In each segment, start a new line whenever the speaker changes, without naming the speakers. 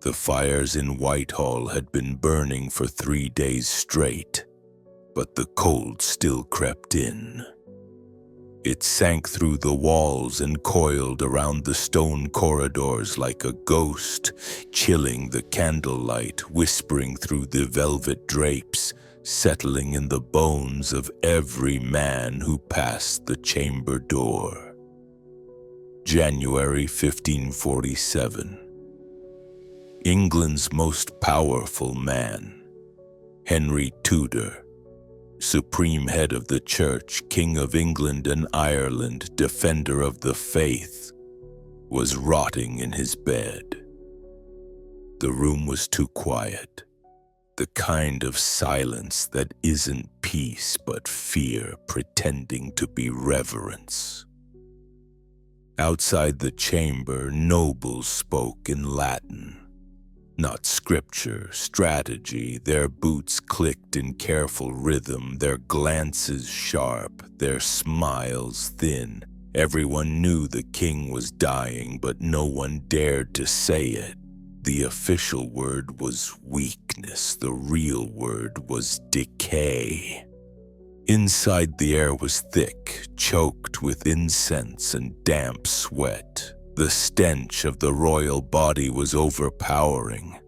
The fires in Whitehall had been burning for 3 days straight, but the cold still crept in. It sank through the walls and coiled around the stone corridors like a ghost, chilling the candlelight, whispering through the velvet drapes, settling in the bones of every man who passed the chamber door. January 1547. England's most powerful man, Henry Tudor, supreme head of the Church, King of England and Ireland, defender of the faith, was rotting in his bed. The room was too quiet, the kind of silence that isn't peace but fear pretending to be reverence. Outside the chamber, nobles spoke in Latin. Not scripture, strategy. Their boots clicked in careful rhythm, their glances sharp, their smiles thin. Everyone knew the king was dying, but no one dared to say it. The official word was weakness. The real word was decay. Inside, the air was thick, choked with incense and damp sweat. The stench of the royal body was overpowering.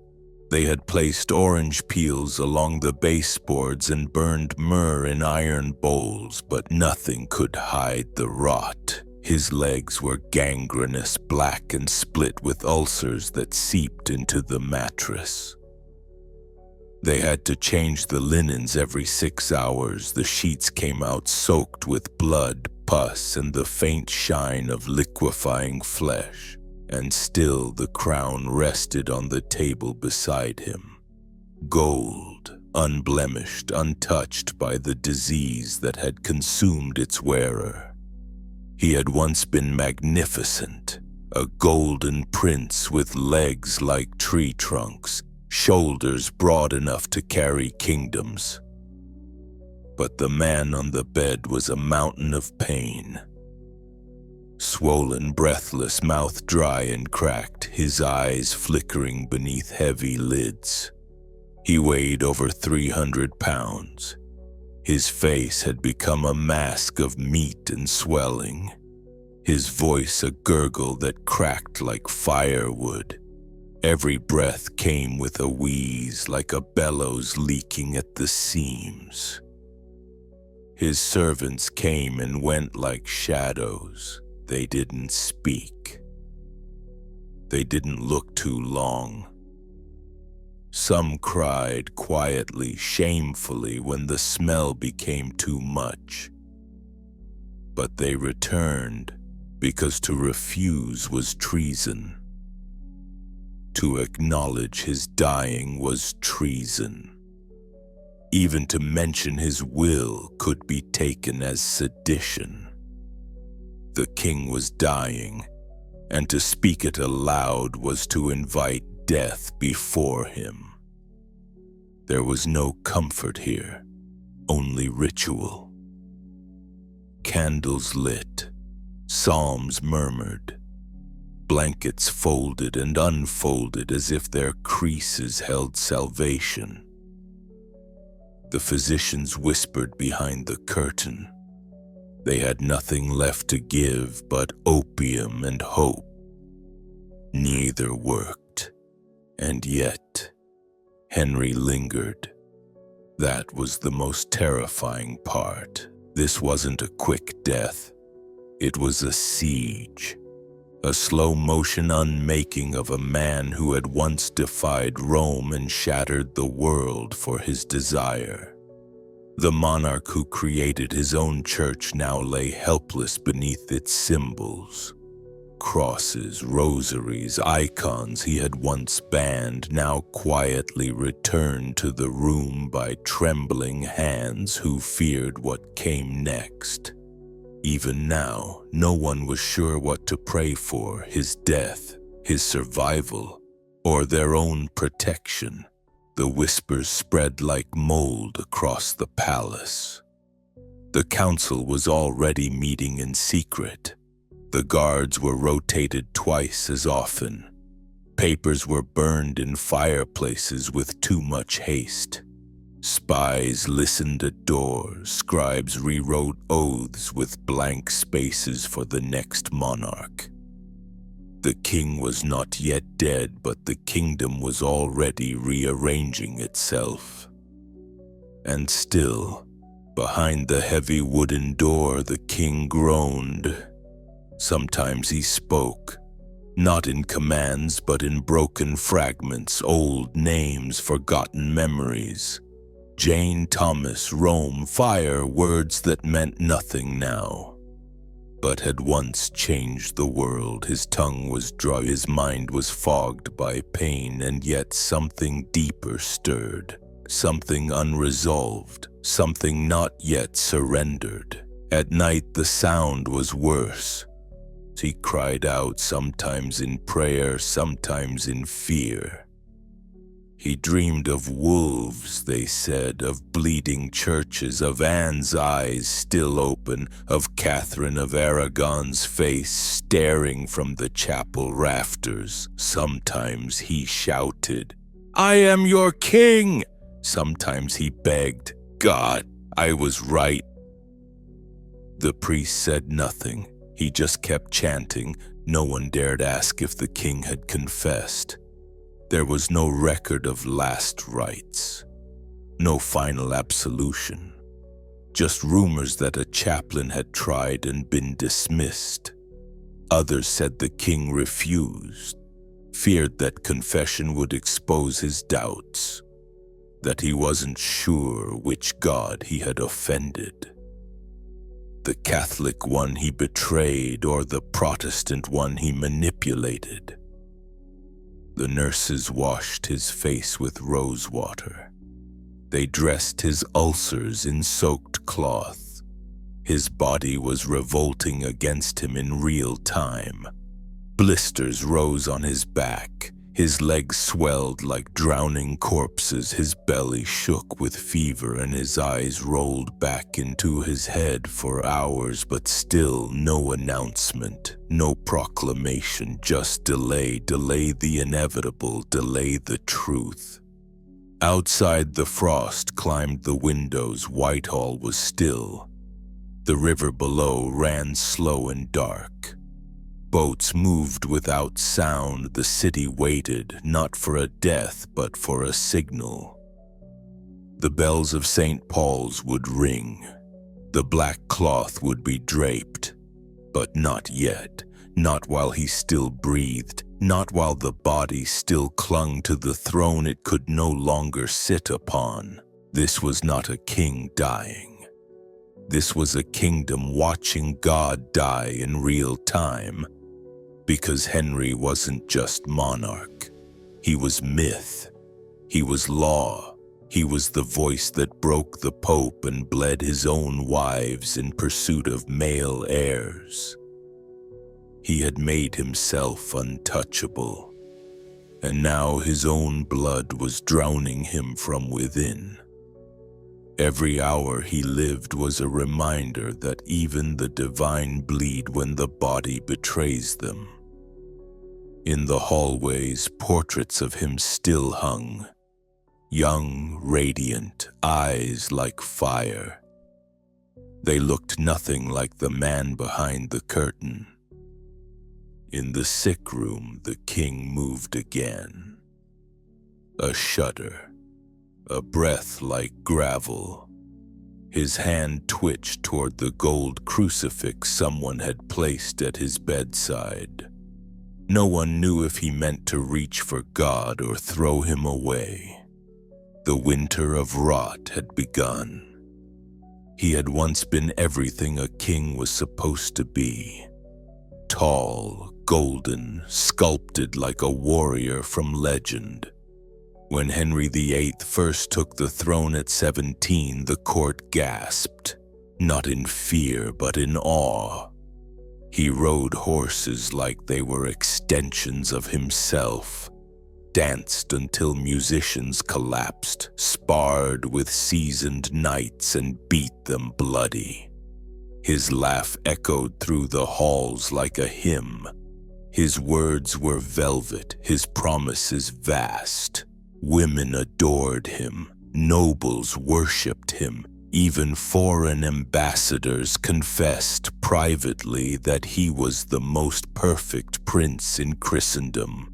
They had placed orange peels along the baseboards and burned myrrh in iron bowls, but nothing could hide the rot. His legs were gangrenous, black and split with ulcers that seeped into the mattress. They had to change the linens every 6 hours. The sheets came out soaked with blood, pus, and the faint shine of liquefying flesh, and still the crown rested on the table beside him. Gold, unblemished, untouched by the disease that had consumed its wearer. He had once been magnificent, a golden prince with legs like tree trunks, shoulders broad enough to carry kingdoms. But the man on the bed was a mountain of pain. Swollen, breathless, mouth dry and cracked, his eyes flickering beneath heavy lids. He weighed over 300 pounds. His face had become a mask of meat and swelling. His voice a gurgle that cracked like firewood. Every breath came with a wheeze, like a bellows leaking at the seams. His servants came and went like shadows. They didn't speak. They didn't look too long. Some cried quietly, shamefully, when the smell became too much. But they returned, because to refuse was treason. To acknowledge his dying was treason. Even to mention his will could be taken as sedition. The king was dying, and to speak it aloud was to invite death before him. There was no comfort here, only ritual. Candles lit, psalms murmured, blankets folded and unfolded as if their creases held salvation. The physicians whispered behind the curtain. They had nothing left to give but opium and hope. Neither worked, and yet Henry lingered. That was the most terrifying part. This wasn't a quick death. It was a siege. A slow-motion unmaking of a man who had once defied Rome and shattered the world for his desire. The monarch who created his own church now lay helpless beneath its symbols. Crosses, rosaries, icons he had once banned now quietly returned to the room by trembling hands who feared what came next. Even now, no one was sure what to pray for: his death, his survival, or their own protection. The whispers spread like mold across the palace. The council was already meeting in secret. The guards were rotated twice as often. Papers were burned in fireplaces with too much haste. Spies listened at doors, scribes rewrote oaths with blank spaces for the next monarch. The king was not yet dead, but the kingdom was already rearranging itself. And still, behind the heavy wooden door, the king groaned. Sometimes he spoke, not in commands but in broken fragments, old names, forgotten memories. Jane, Thomas, Rome, fire, words that meant nothing now, but had once changed the world. His tongue was dry, his mind was fogged by pain, and yet something deeper stirred, something unresolved, something not yet surrendered. At night the sound was worse. He cried out, sometimes in prayer, sometimes in fear. He dreamed of wolves, they said, of bleeding churches, of Anne's eyes still open, of Catherine of Aragon's face staring from the chapel rafters. Sometimes he shouted, "I am your king!" Sometimes he begged, "God, I was right." The priest said nothing. He just kept chanting. No one dared ask if the king had confessed. There was no record of last rites, no final absolution, just rumors that a chaplain had tried and been dismissed. Others said the king refused, feared that confession would expose his doubts, that he wasn't sure which God he had offended. The Catholic one he betrayed or the Protestant one he manipulated. The nurses washed his face with rose water. They dressed his ulcers in soaked cloth. His body was revolting against him in real time. Blisters rose on his back. His legs swelled like drowning corpses. His belly shook with fever and his eyes rolled back into his head for hours, but still no announcement, no proclamation, just delay, delay the inevitable, delay the truth. Outside, the frost climbed the windows. Whitehall was still. The river below ran slow and dark. Boats moved without sound. The city waited, not for a death, but for a signal. The bells of St. Paul's would ring. The black cloth would be draped. But not yet. Not while he still breathed. Not while the body still clung to the throne it could no longer sit upon. This was not a king dying. This was a kingdom watching God die in real time. Because Henry wasn't just monarch. He was myth. He was law. He was the voice that broke the Pope and bled his own wives in pursuit of male heirs. He had made himself untouchable, and now his own blood was drowning him from within. Every hour he lived was a reminder that even the divine bleed when the body betrays them. In the hallways, portraits of him still hung. Young, radiant, eyes like fire. They looked nothing like the man behind the curtain. In the sick room, the king moved again. A shudder, a breath like gravel. His hand twitched toward the gold crucifix someone had placed at his bedside. No one knew if he meant to reach for God or throw him away. The winter of rot had begun. He had once been everything a king was supposed to be. Tall, golden, sculpted like a warrior from legend. When Henry VIII first took the throne at 17, the court gasped, not in fear but in awe. He rode horses like they were extensions of himself, danced until musicians collapsed, sparred with seasoned knights and beat them bloody. His laugh echoed through the halls like a hymn. His words were velvet, his promises vast. Women adored him, nobles worshipped him, even foreign ambassadors confessed privately that he was the most perfect prince in Christendom.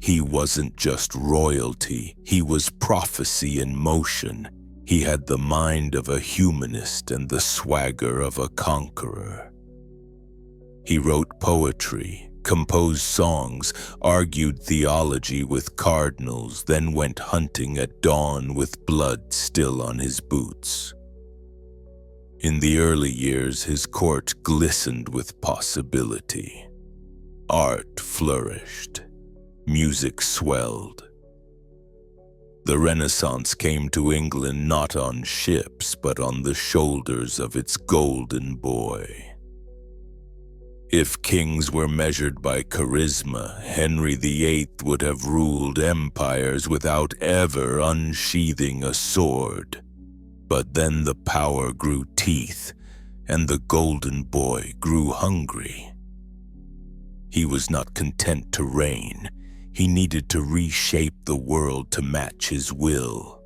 He wasn't just royalty, he was prophecy in motion. He had the mind of a humanist and the swagger of a conqueror. He wrote poetry, composed songs, argued theology with cardinals, then went hunting at dawn with blood still on his boots. In the early years, his court glistened with possibility. Art flourished. Music swelled. The Renaissance came to England not on ships, but on the shoulders of its golden boy. If kings were measured by charisma, Henry VIII would have ruled empires without ever unsheathing a sword. But then the power grew teeth, and the golden boy grew hungry. He was not content to reign. He needed to reshape the world to match his will.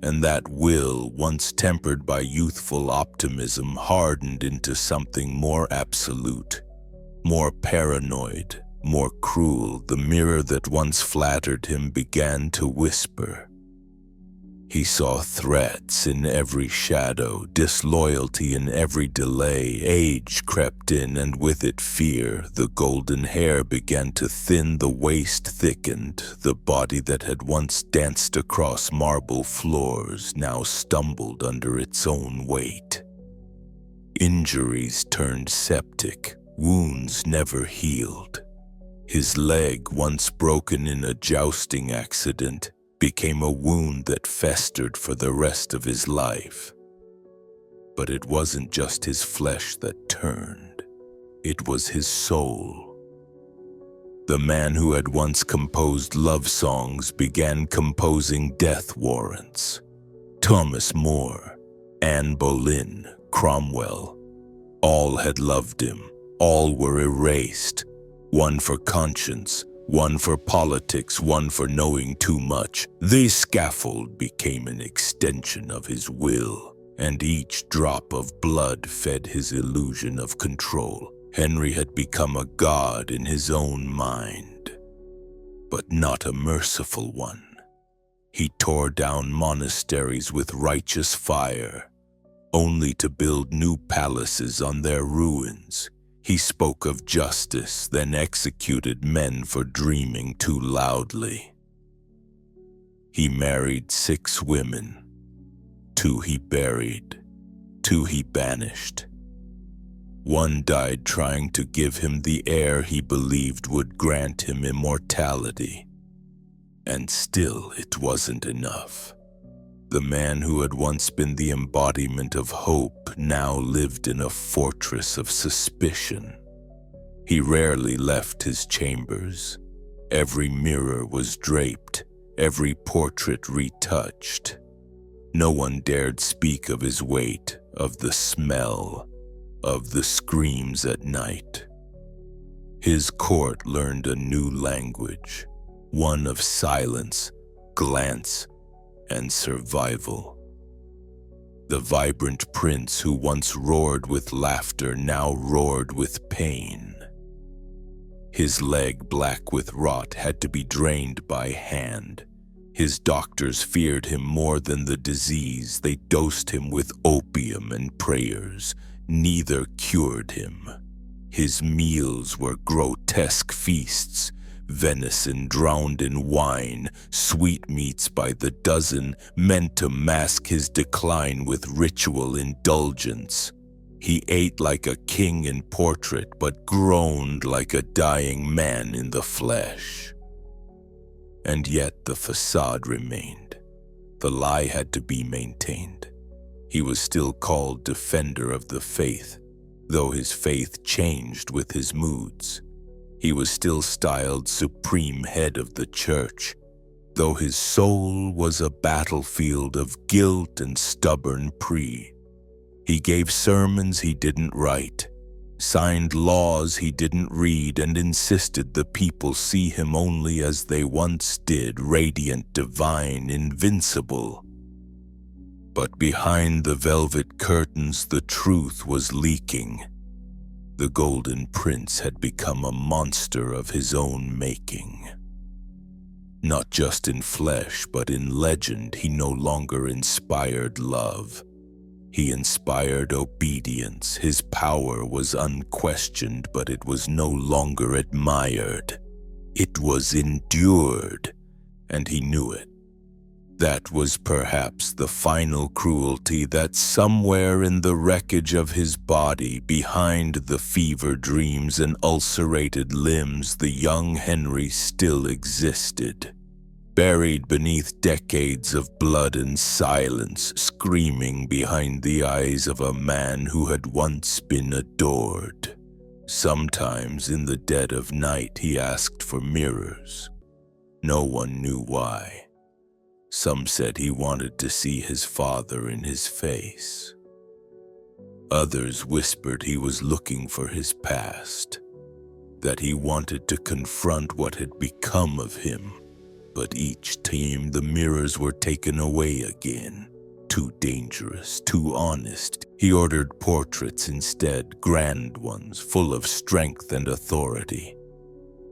And that will, once tempered by youthful optimism, hardened into something more absolute, more paranoid, more cruel. The mirror that once flattered him began to whisper. He saw threats in every shadow, disloyalty in every delay. Age crept in, and with it fear. The golden hair began to thin, the waist thickened. The body that had once danced across marble floors now stumbled under its own weight. Injuries turned septic, wounds never healed. His leg, once broken in a jousting accident, became a wound that festered for the rest of his life. But it wasn't just his flesh that turned. It was his soul. The man who had once composed love songs began composing death warrants. Thomas More, Anne Boleyn, Cromwell. All had loved him. All were erased. One for conscience, one for politics, one for knowing too much. The scaffold became an extension of his will, and each drop of blood fed his illusion of control. Henry had become a god in his own mind, but not a merciful one. He tore down monasteries with righteous fire, only to build new palaces on their ruins. He spoke of justice, then executed men for dreaming too loudly. He married 6 women. 2 he buried, 2 he banished. One died trying to give him the air he believed would grant him immortality. And still it wasn't enough. The man who had once been the embodiment of hope now lived in a fortress of suspicion. He rarely left his chambers. Every mirror was draped, every portrait retouched. No one dared speak of his weight, of the smell, of the screams at night. His court learned a new language, one of silence, glance, and survival. The vibrant prince who once roared with laughter now roared with pain. His leg, black with rot, had to be drained by hand. His doctors feared him more than the disease. They dosed him with opium and prayers. Neither cured him. His meals were grotesque feasts, venison drowned in wine, sweetmeats by the dozen, meant to mask his decline with ritual indulgence. He ate like a king in portrait, but groaned like a dying man in the flesh. And yet the facade remained. The lie had to be maintained. He was still called defender of the faith, though his faith changed with his moods. He was still styled supreme head of the church, though his soul was a battlefield of guilt and stubborn He gave sermons he didn't write, signed laws he didn't read, and insisted the people see him only as they once did, radiant, divine, invincible. But behind the velvet curtains, the truth was leaking. The Golden Prince had become a monster of his own making. Not just in flesh, but in legend, he no longer inspired love. He inspired obedience. His power was unquestioned, but it was no longer admired. It was endured, and he knew it. That was perhaps the final cruelty, that somewhere in the wreckage of his body, behind the fever dreams and ulcerated limbs, the young Henry still existed. Buried beneath decades of blood and silence, screaming behind the eyes of a man who had once been adored. Sometimes in the dead of night he asked for mirrors. No one knew why. Some said he wanted to see his father in his face. Others whispered he was looking for his past, that he wanted to confront what had become of him. But each time the mirrors were taken away again. Too dangerous, too honest. He ordered portraits instead, grand ones, full of strength and authority.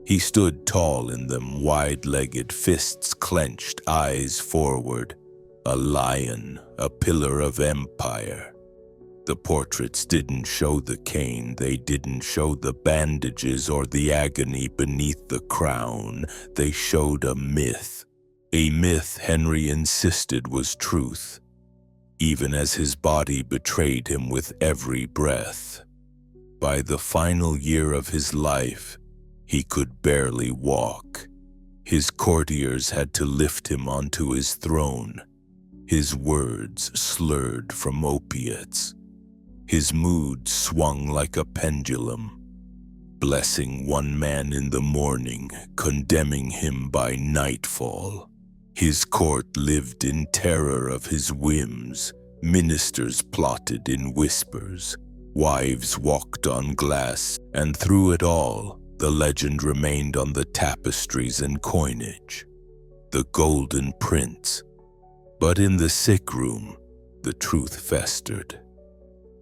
He stood tall in them, wide-legged, fists clenched, eyes forward. A lion, a pillar of empire. The portraits didn't show the cane, they didn't show the bandages or the agony beneath the crown. They showed a myth Henry insisted was truth, even as his body betrayed him with every breath. By the final year of his life, he could barely walk. His courtiers had to lift him onto his throne, his words slurred from opiates. His mood swung like a pendulum, blessing one man in the morning, condemning him by nightfall. His court lived in terror of his whims. Ministers plotted in whispers. Wives walked on glass, and through it all, the legend remained on the tapestries and coinage. The Golden Prince. But in the sick room, the truth festered.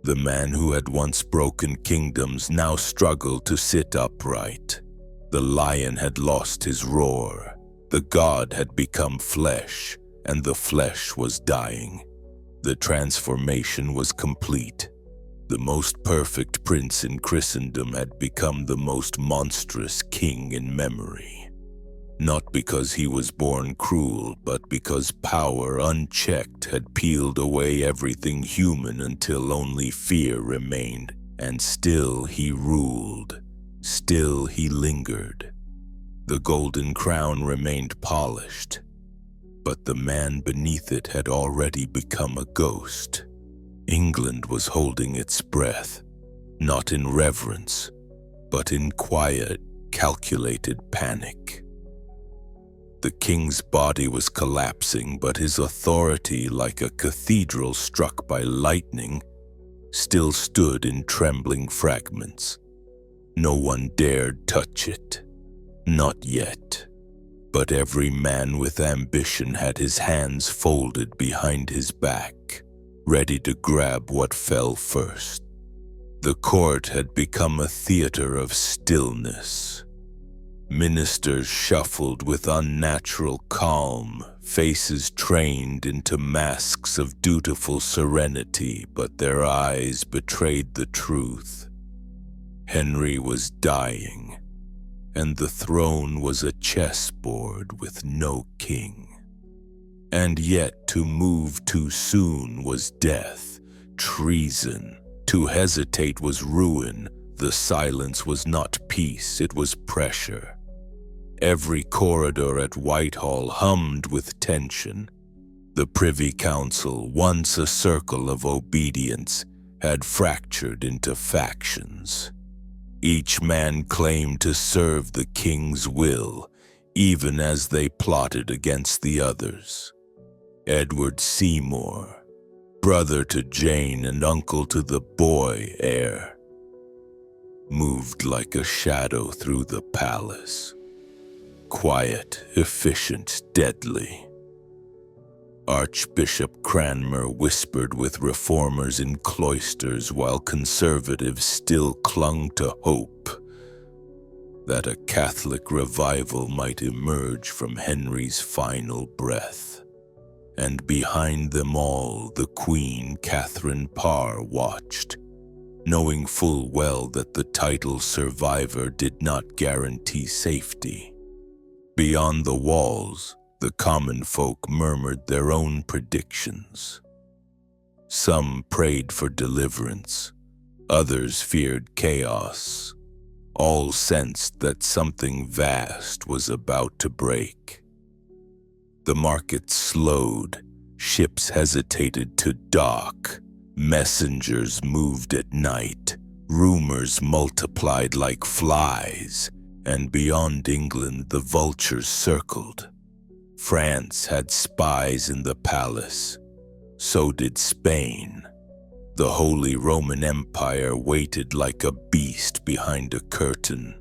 The man who had once broken kingdoms now struggled to sit upright. The lion had lost his roar. The god had become flesh, and the flesh was dying. The transformation was complete. The most perfect prince in Christendom had become the most monstrous king in memory. Not because he was born cruel, but because power unchecked had peeled away everything human until only fear remained. And still he ruled. Still he lingered. The golden crown remained polished, but the man beneath it had already become a ghost. England was holding its breath, not in reverence, but in quiet, calculated panic. The king's body was collapsing, but his authority, like a cathedral struck by lightning, still stood in trembling fragments. No one dared touch it. Not yet. But every man with ambition had his hands folded behind his back, ready to grab what fell first. The court had become a theater of stillness. Ministers shuffled with unnatural calm, faces trained into masks of dutiful serenity, but their eyes betrayed the truth. Henry was dying, and the throne was a chessboard with no king. And yet to move too soon was death, treason. To hesitate was ruin. The silence was not peace, it was pressure. Every corridor at Whitehall hummed with tension. The Privy Council, once a circle of obedience, had fractured into factions. Each man claimed to serve the king's will, even as they plotted against the others. Edward Seymour, brother to Jane and uncle to the boy heir. moved like a shadow through the palace. Quiet, efficient, deadly. Archbishop Cranmer whispered with reformers in cloisters while conservatives still clung to hope that a Catholic revival might emerge from Henry's final breath. And behind them all, the Queen, Catherine Parr, watched, knowing full well that the title's survivor did not guarantee safety. Beyond the walls, the common folk murmured their own predictions. Some prayed for deliverance, others feared chaos. All sensed that something vast was about to break. The market slowed, ships hesitated to dock, messengers moved at night, rumors multiplied like flies, and beyond England the vultures circled. France had spies in the palace. So did Spain. The Holy Roman Empire waited like a beast behind a curtain,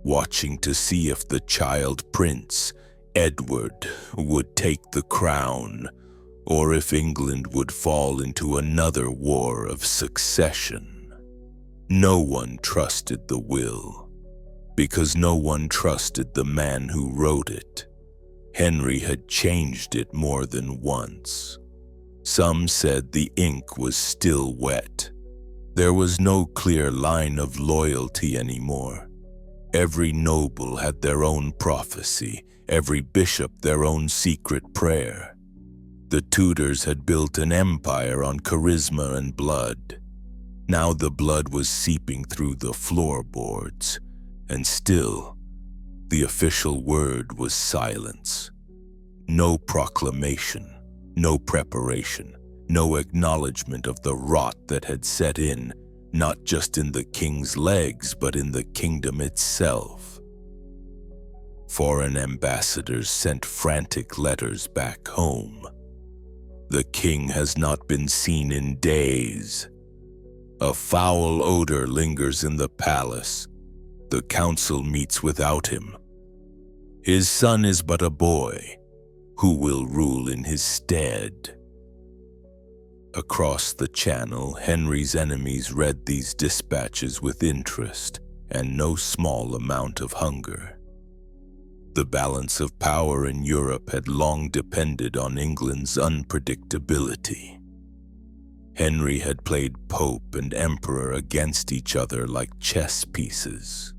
watching to see if the child prince, Edward, would take the crown, or if England would fall into another war of succession. No one trusted the will, because no one trusted the man who wrote it. Henry had changed it more than once. Some said the ink was still wet. There was no clear line of loyalty anymore. Every noble had their own prophecy, every bishop their own secret prayer. The Tudors had built an empire on charisma and blood. Now the blood was seeping through the floorboards, and still, the official word was silence. No proclamation. No preparation, no acknowledgement of the rot that had set in, not just in the king's legs, but in the kingdom itself. Foreign ambassadors sent frantic letters back home. The king has not been seen in days. A foul odor lingers in the palace. The council meets without him. His son is but a boy. Who will rule in his stead? Across the channel, Henry's enemies read these dispatches with interest and no small amount of hunger. The balance of power in Europe had long depended on England's unpredictability. Henry had played pope and emperor against each other like chess pieces.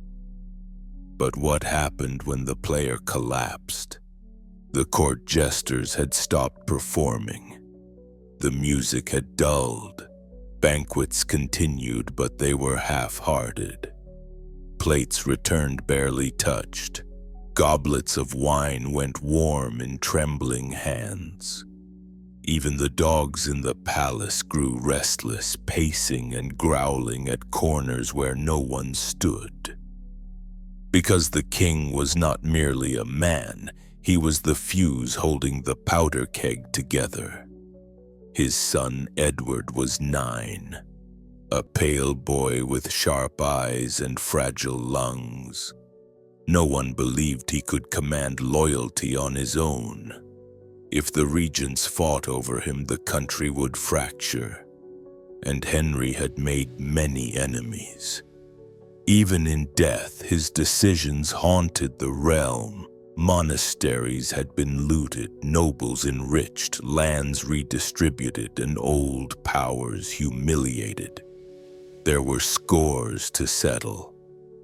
But what happened when the player collapsed? The court jesters had stopped performing. The music had dulled. Banquets continued, but they were half-hearted. Plates returned barely touched. Goblets of wine went warm in trembling hands. Even the dogs in the palace grew restless, pacing and growling at corners where no one stood. Because the king was not merely a man, he was the fuse holding the powder keg together. His son Edward was 9, a pale boy with sharp eyes and fragile lungs. No one believed he could command loyalty on his own. If the regents fought over him, the country would fracture. And Henry had made many enemies. Even in death, his decisions haunted the realm. Monasteries had been looted, nobles enriched, lands redistributed, and old powers humiliated. There were scores to settle,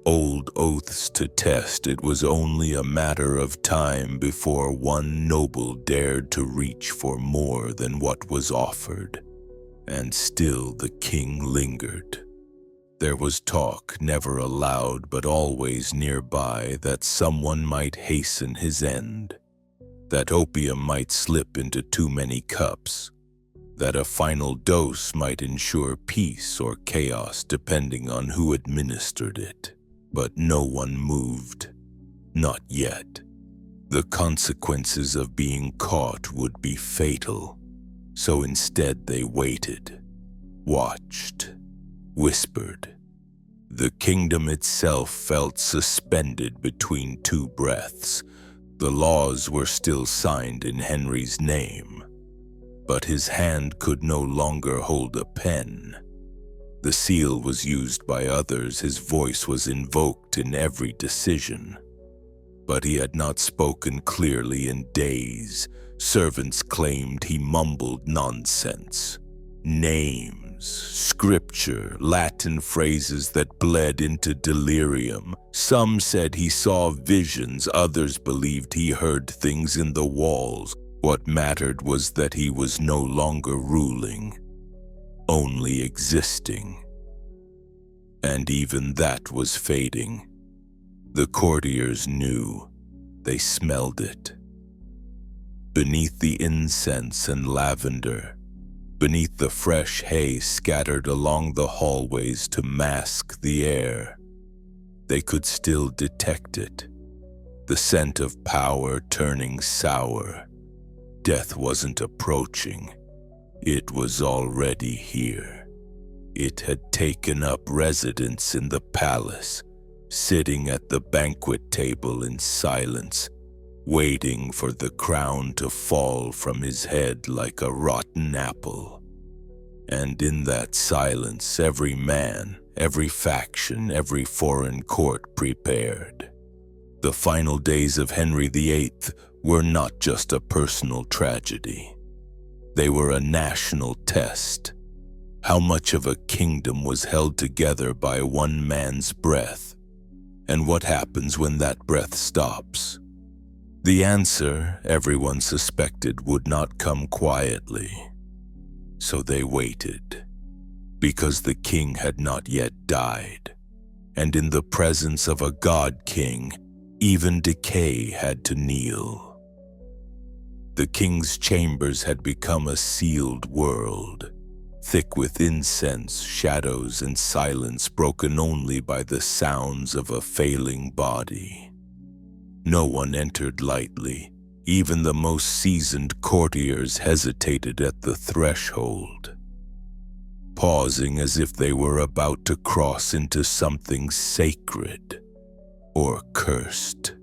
old oaths to test. It was only a matter of time before one noble dared to reach for more than what was offered. And still the king lingered. There was talk, never aloud but always nearby, that someone might hasten his end, that opium might slip into too many cups, that a final dose might ensure peace or chaos depending on who administered it. But no one moved. Not yet. The consequences of being caught would be fatal, so instead they waited, watched, whispered, The kingdom itself felt suspended between two breaths. The laws were still signed in Henry's name, but his hand could no longer hold a pen. The seal was used by others, his voice was invoked in every decision. But he had not spoken clearly in days. Servants claimed he mumbled nonsense. Names, scripture, Latin phrases that bled into delirium. Some said he saw visions, others believed he heard things in the walls. What mattered was that he was no longer ruling, only existing. And even that was fading. The courtiers knew. They smelled it. Beneath the incense and lavender, beneath the fresh hay scattered along the hallways to mask the air, they could still detect it. The scent of power turning sour. Death wasn't approaching. It was already here. It had taken up residence in the palace, sitting at the banquet table in silence, waiting for the crown to fall from his head like a rotten apple. And in that silence, every man, every faction, every foreign court prepared. The final days of Henry VIII were not just a personal tragedy. They were a national test. How much of a kingdom was held together by one man's breath? And what happens when that breath stops? The answer, everyone suspected, would not come quietly. So they waited, because the king had not yet died, and in the presence of a god-king, even decay had to kneel. The king's chambers had become a sealed world, thick with incense, shadows, and silence broken only by the sounds of a failing body. No one entered lightly. Even the most seasoned courtiers hesitated at the threshold, pausing as if they were about to cross into something sacred or cursed.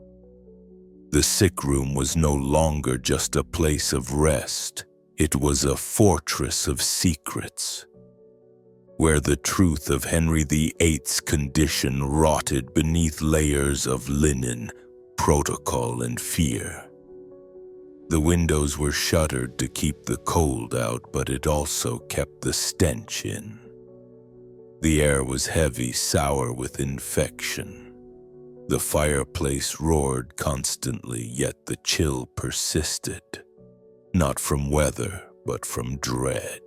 The sick room was no longer just a place of rest. It was a fortress of secrets, where the truth of Henry VIII's condition rotted beneath layers of linen, protocol, and fear. The windows were shuttered to keep the cold out, but it also kept the stench in. The air was heavy, sour with infection. The fireplace roared constantly, yet the chill persisted, not from weather, but from dread.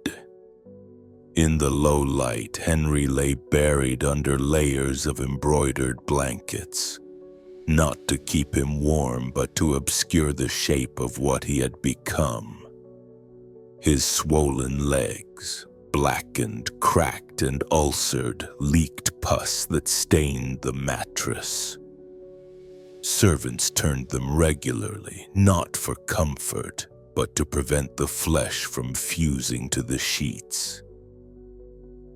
In the low light, Henry lay buried under layers of embroidered blankets, not to keep him warm, but to obscure the shape of what he had become. His swollen legs, blackened, cracked, and ulcered, leaked pus that stained the mattress. Servants turned them regularly, not for comfort, but to prevent the flesh from fusing to the sheets.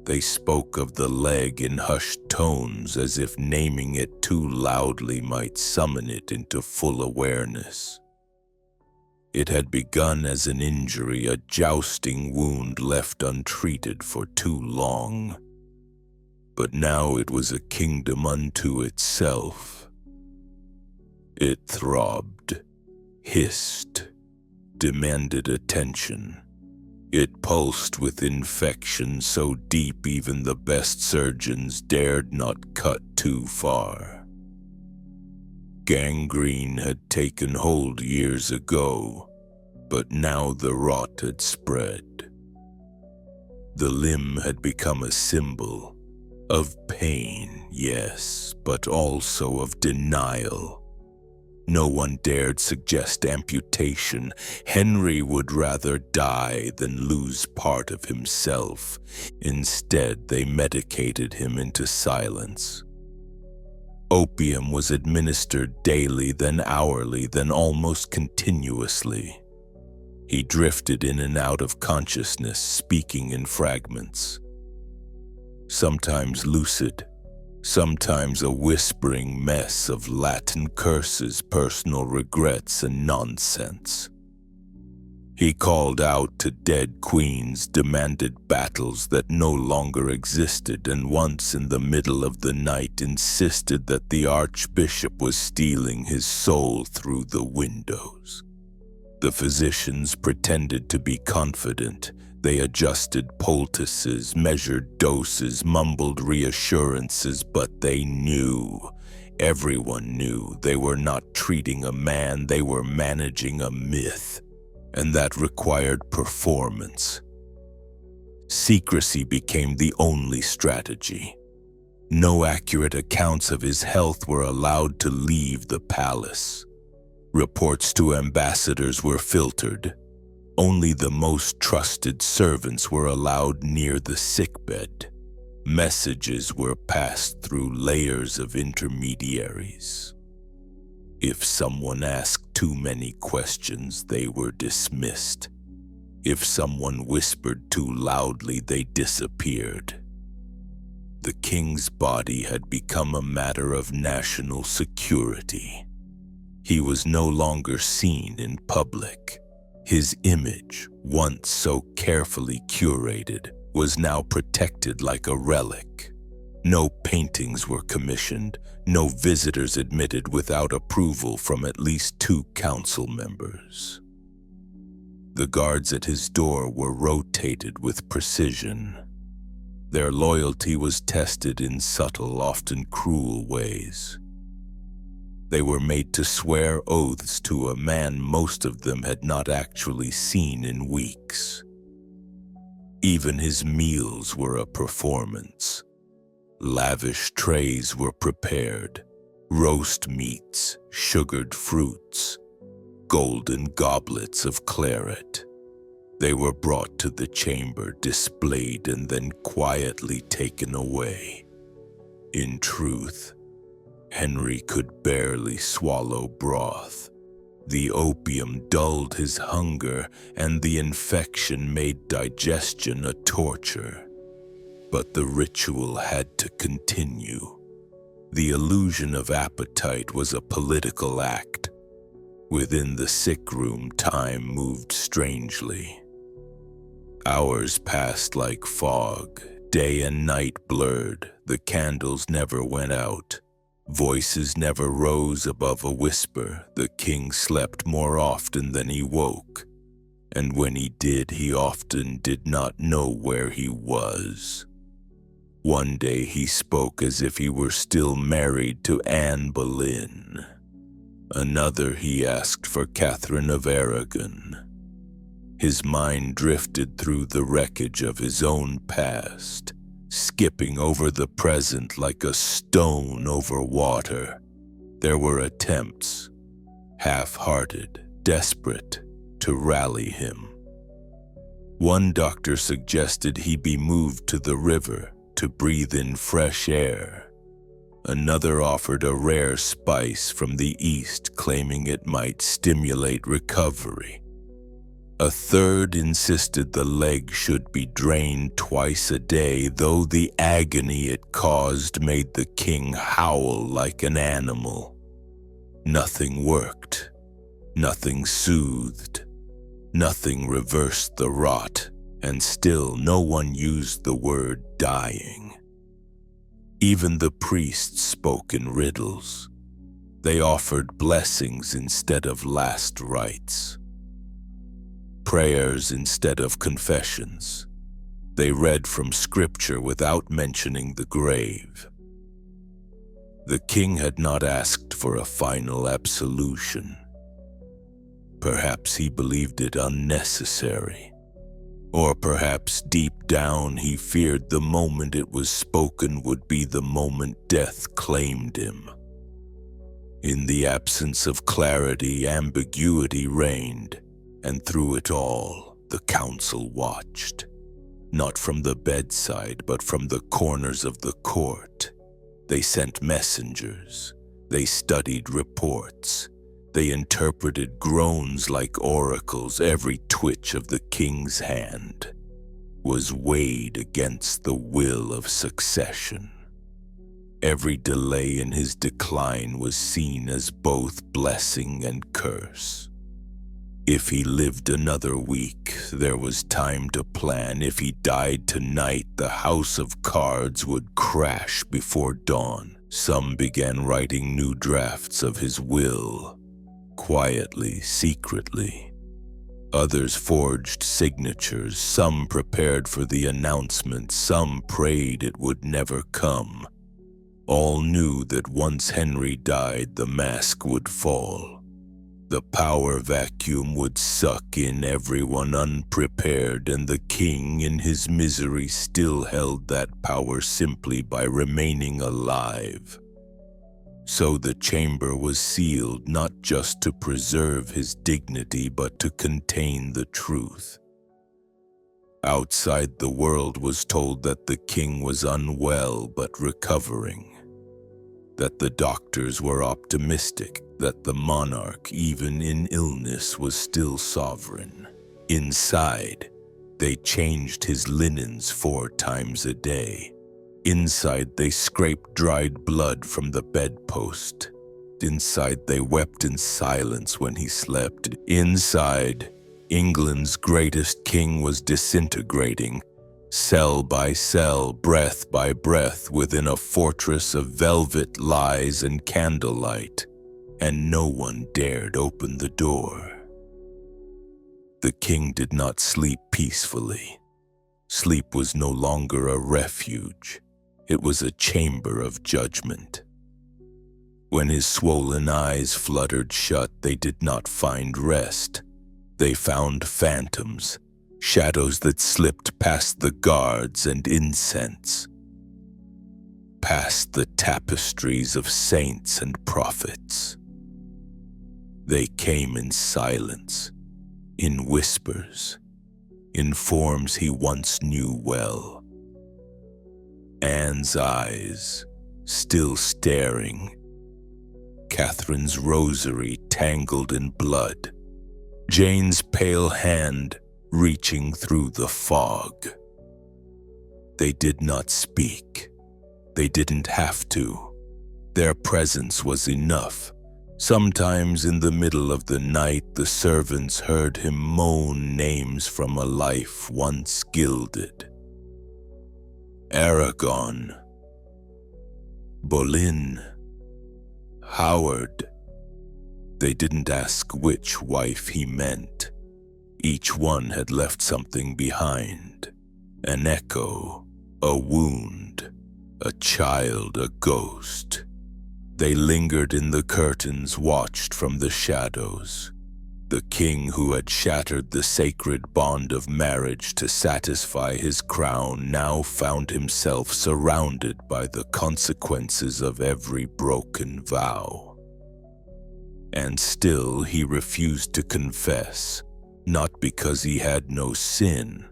They spoke of the leg in hushed tones, as if naming it too loudly might summon it into full awareness. It had begun as an injury, a jousting wound left untreated for too long. But now it was a kingdom unto itself. It throbbed, hissed, demanded attention. It pulsed with infection so deep even the best surgeons dared not cut too far. Gangrene had taken hold years ago, but now the rot had spread. The limb had become a symbol of pain, yes, but also of denial. No one dared suggest amputation. Henry would rather die than lose part of himself. Instead, they medicated him into silence. Opium was administered daily, then hourly, then almost continuously. He drifted in and out of consciousness, speaking in fragments. Sometimes lucid, sometimes a whispering mess of Latin curses, personal regrets, and nonsense. He called out to dead queens, demanded battles that no longer existed, and once in the middle of the night insisted that the archbishop was stealing his soul through the windows. The physicians pretended to be confident. They adjusted poultices, measured doses, mumbled reassurances, but they knew, everyone knew, they were not treating a man, they were managing a myth, and that required performance. Secrecy became the only strategy. No accurate accounts of his health were allowed to leave the palace. Reports to ambassadors were filtered. Only the most trusted servants were allowed near the sickbed. Messages were passed through layers of intermediaries. If someone asked too many questions, they were dismissed. If someone whispered too loudly, they disappeared. The king's body had become a matter of national security. He was no longer seen in public. His image, once so carefully curated, was now protected like a relic. No paintings were commissioned, no visitors admitted without approval from at least 2 council members. The guards at his door were rotated with precision. Their loyalty was tested in subtle, often cruel ways. They were made to swear oaths to a man most of them had not actually seen in weeks. Even his meals were a performance. Lavish trays were prepared, roast meats, sugared fruits, golden goblets of claret. They were brought to the chamber, displayed, and then quietly taken away. In truth, Henry could barely swallow broth. The opium dulled his hunger, and the infection made digestion a torture. But the ritual had to continue. The illusion of appetite was a political act. Within the sick room, time moved strangely. Hours passed like fog. Day and night blurred. The candles never went out. Voices never rose above a whisper. The king slept more often than he woke. And when he did, he often did not know where he was. One day he spoke as if he were still married to Anne Boleyn. Another he asked for Catherine of Aragon. His mind drifted through the wreckage of his own past, skipping over the present like a stone over water. There were attempts, half-hearted, desperate, to rally him. One doctor suggested he be moved to the river to breathe in fresh air. Another offered a rare spice from the East, claiming it might stimulate recovery. A third insisted the leg should be drained twice a day, though the agony it caused made the king howl like an animal. Nothing worked. Nothing soothed. Nothing reversed the rot, and still no one used the word dying. Even the priests spoke in riddles. They offered blessings instead of last rites. Prayers instead of confessions. They read from scripture without mentioning the grave. The king had not asked for a final absolution. Perhaps he believed it unnecessary. Or perhaps deep down he feared the moment it was spoken would be the moment death claimed him. In the absence of clarity, ambiguity reigned, and through it all, the council watched. Not from the bedside, but from the corners of the court. They sent messengers. They studied reports. They interpreted groans like oracles. Every twitch of the king's hand was weighed against the will of succession. Every delay in his decline was seen as both blessing and curse. If he lived another week, there was time to plan. If he died tonight, the house of cards would crash before dawn. Some began writing new drafts of his will, quietly, secretly. Others forged signatures. Some prepared for the announcement. Some prayed it would never come. All knew that once Henry died, the mask would fall. The power vacuum would suck in everyone unprepared, and the king, in his misery, still held that power simply by remaining alive. So the chamber was sealed, not just to preserve his dignity, but to contain the truth. Outside, the world was told that the king was unwell but recovering, that the doctors were optimistic, that the monarch, even in illness, was still sovereign. Inside, they changed his linens 4 times a day. Inside, they scraped dried blood from the bedpost. Inside, they wept in silence when he slept. Inside, England's greatest king was disintegrating, cell by cell, breath by breath, within a fortress of velvet lies and candlelight, and no one dared open the door. The king did not sleep peacefully. Sleep was no longer a refuge. It was a chamber of judgment. When his swollen eyes fluttered shut, they did not find rest. They found phantoms, shadows that slipped past the guards and incense, past the tapestries of saints and prophets. They came in silence, in whispers, in forms he once knew well. Anne's eyes, still staring. Catherine's rosary tangled in blood. Jane's pale hand reaching through the fog. They did not speak. They didn't have to. Their presence was enough. Sometimes in the middle of the night, the servants heard him moan names from a life once gilded. Aragon, Boleyn, Howard. They didn't ask which wife he meant. Each one had left something behind. An echo, a wound, a child, a ghost. They lingered in the curtains, watched from the shadows. The king who had shattered the sacred bond of marriage to satisfy his crown now found himself surrounded by the consequences of every broken vow. And still he refused to confess, not because he had no sin,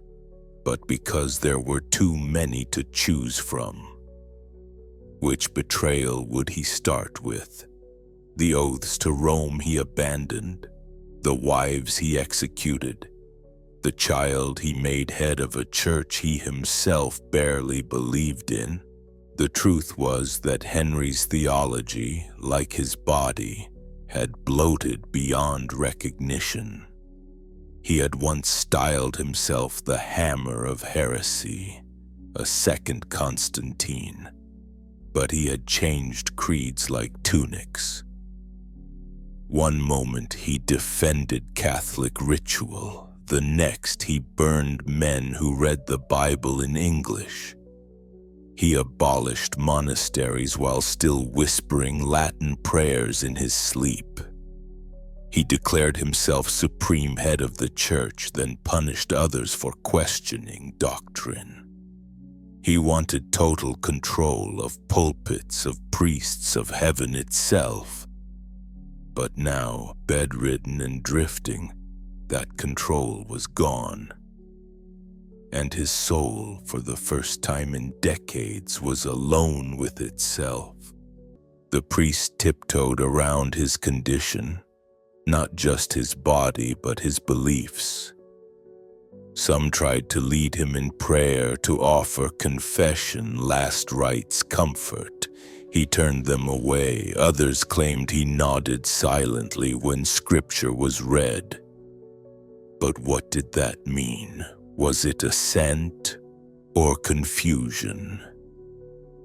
but because there were too many to choose from. Which betrayal would he start with? The oaths to Rome he abandoned, the wives he executed, the child he made head of a church he himself barely believed in. The truth was that Henry's theology, like his body, had bloated beyond recognition. He had once styled himself the hammer of heresy, a second Constantine, but he had changed creeds like tunics. One moment he defended Catholic ritual, the next he burned men who read the Bible in English. He abolished monasteries while still whispering Latin prayers in his sleep. He declared himself supreme head of the church, then punished others for questioning doctrine. He wanted total control of pulpits, of priests, of heaven itself. But now, bedridden and drifting, that control was gone. And his soul, for the first time in decades, was alone with itself. The priest tiptoed around his condition, not just his body, but his beliefs. Some tried to lead him in prayer, to offer confession, last rites, comfort. He turned them away. Others claimed he nodded silently when scripture was read. But what did that mean? Was it assent or confusion?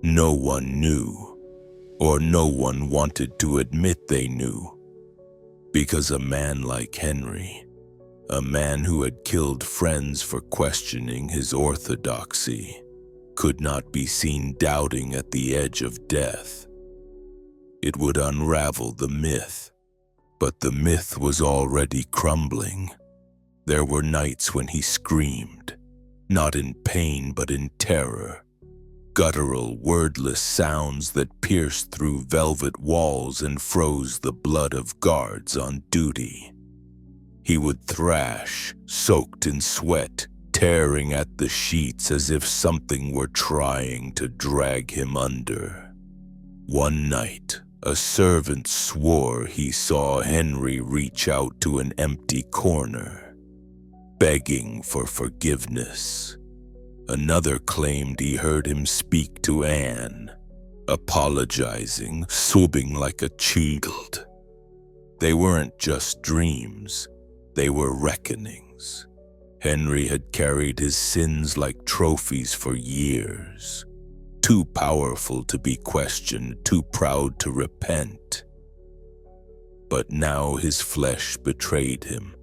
No one knew, or no one wanted to admit they knew, because a man like Henry, a man who had killed friends for questioning his orthodoxy, could not be seen doubting at the edge of death. It would unravel the myth, but the myth was already crumbling. There were nights when he screamed, not in pain but in terror, guttural, wordless sounds that pierced through velvet walls and froze the blood of guards on duty. He would thrash, soaked in sweat, tearing at the sheets as if something were trying to drag him under. One night, a servant swore he saw Henry reach out to an empty corner, begging for forgiveness. Another claimed he heard him speak to Anne, apologizing, sobbing like a child. They weren't just dreams, they were reckonings. Henry had carried his sins like trophies for years, too powerful to be questioned, too proud to repent. But now his flesh betrayed him,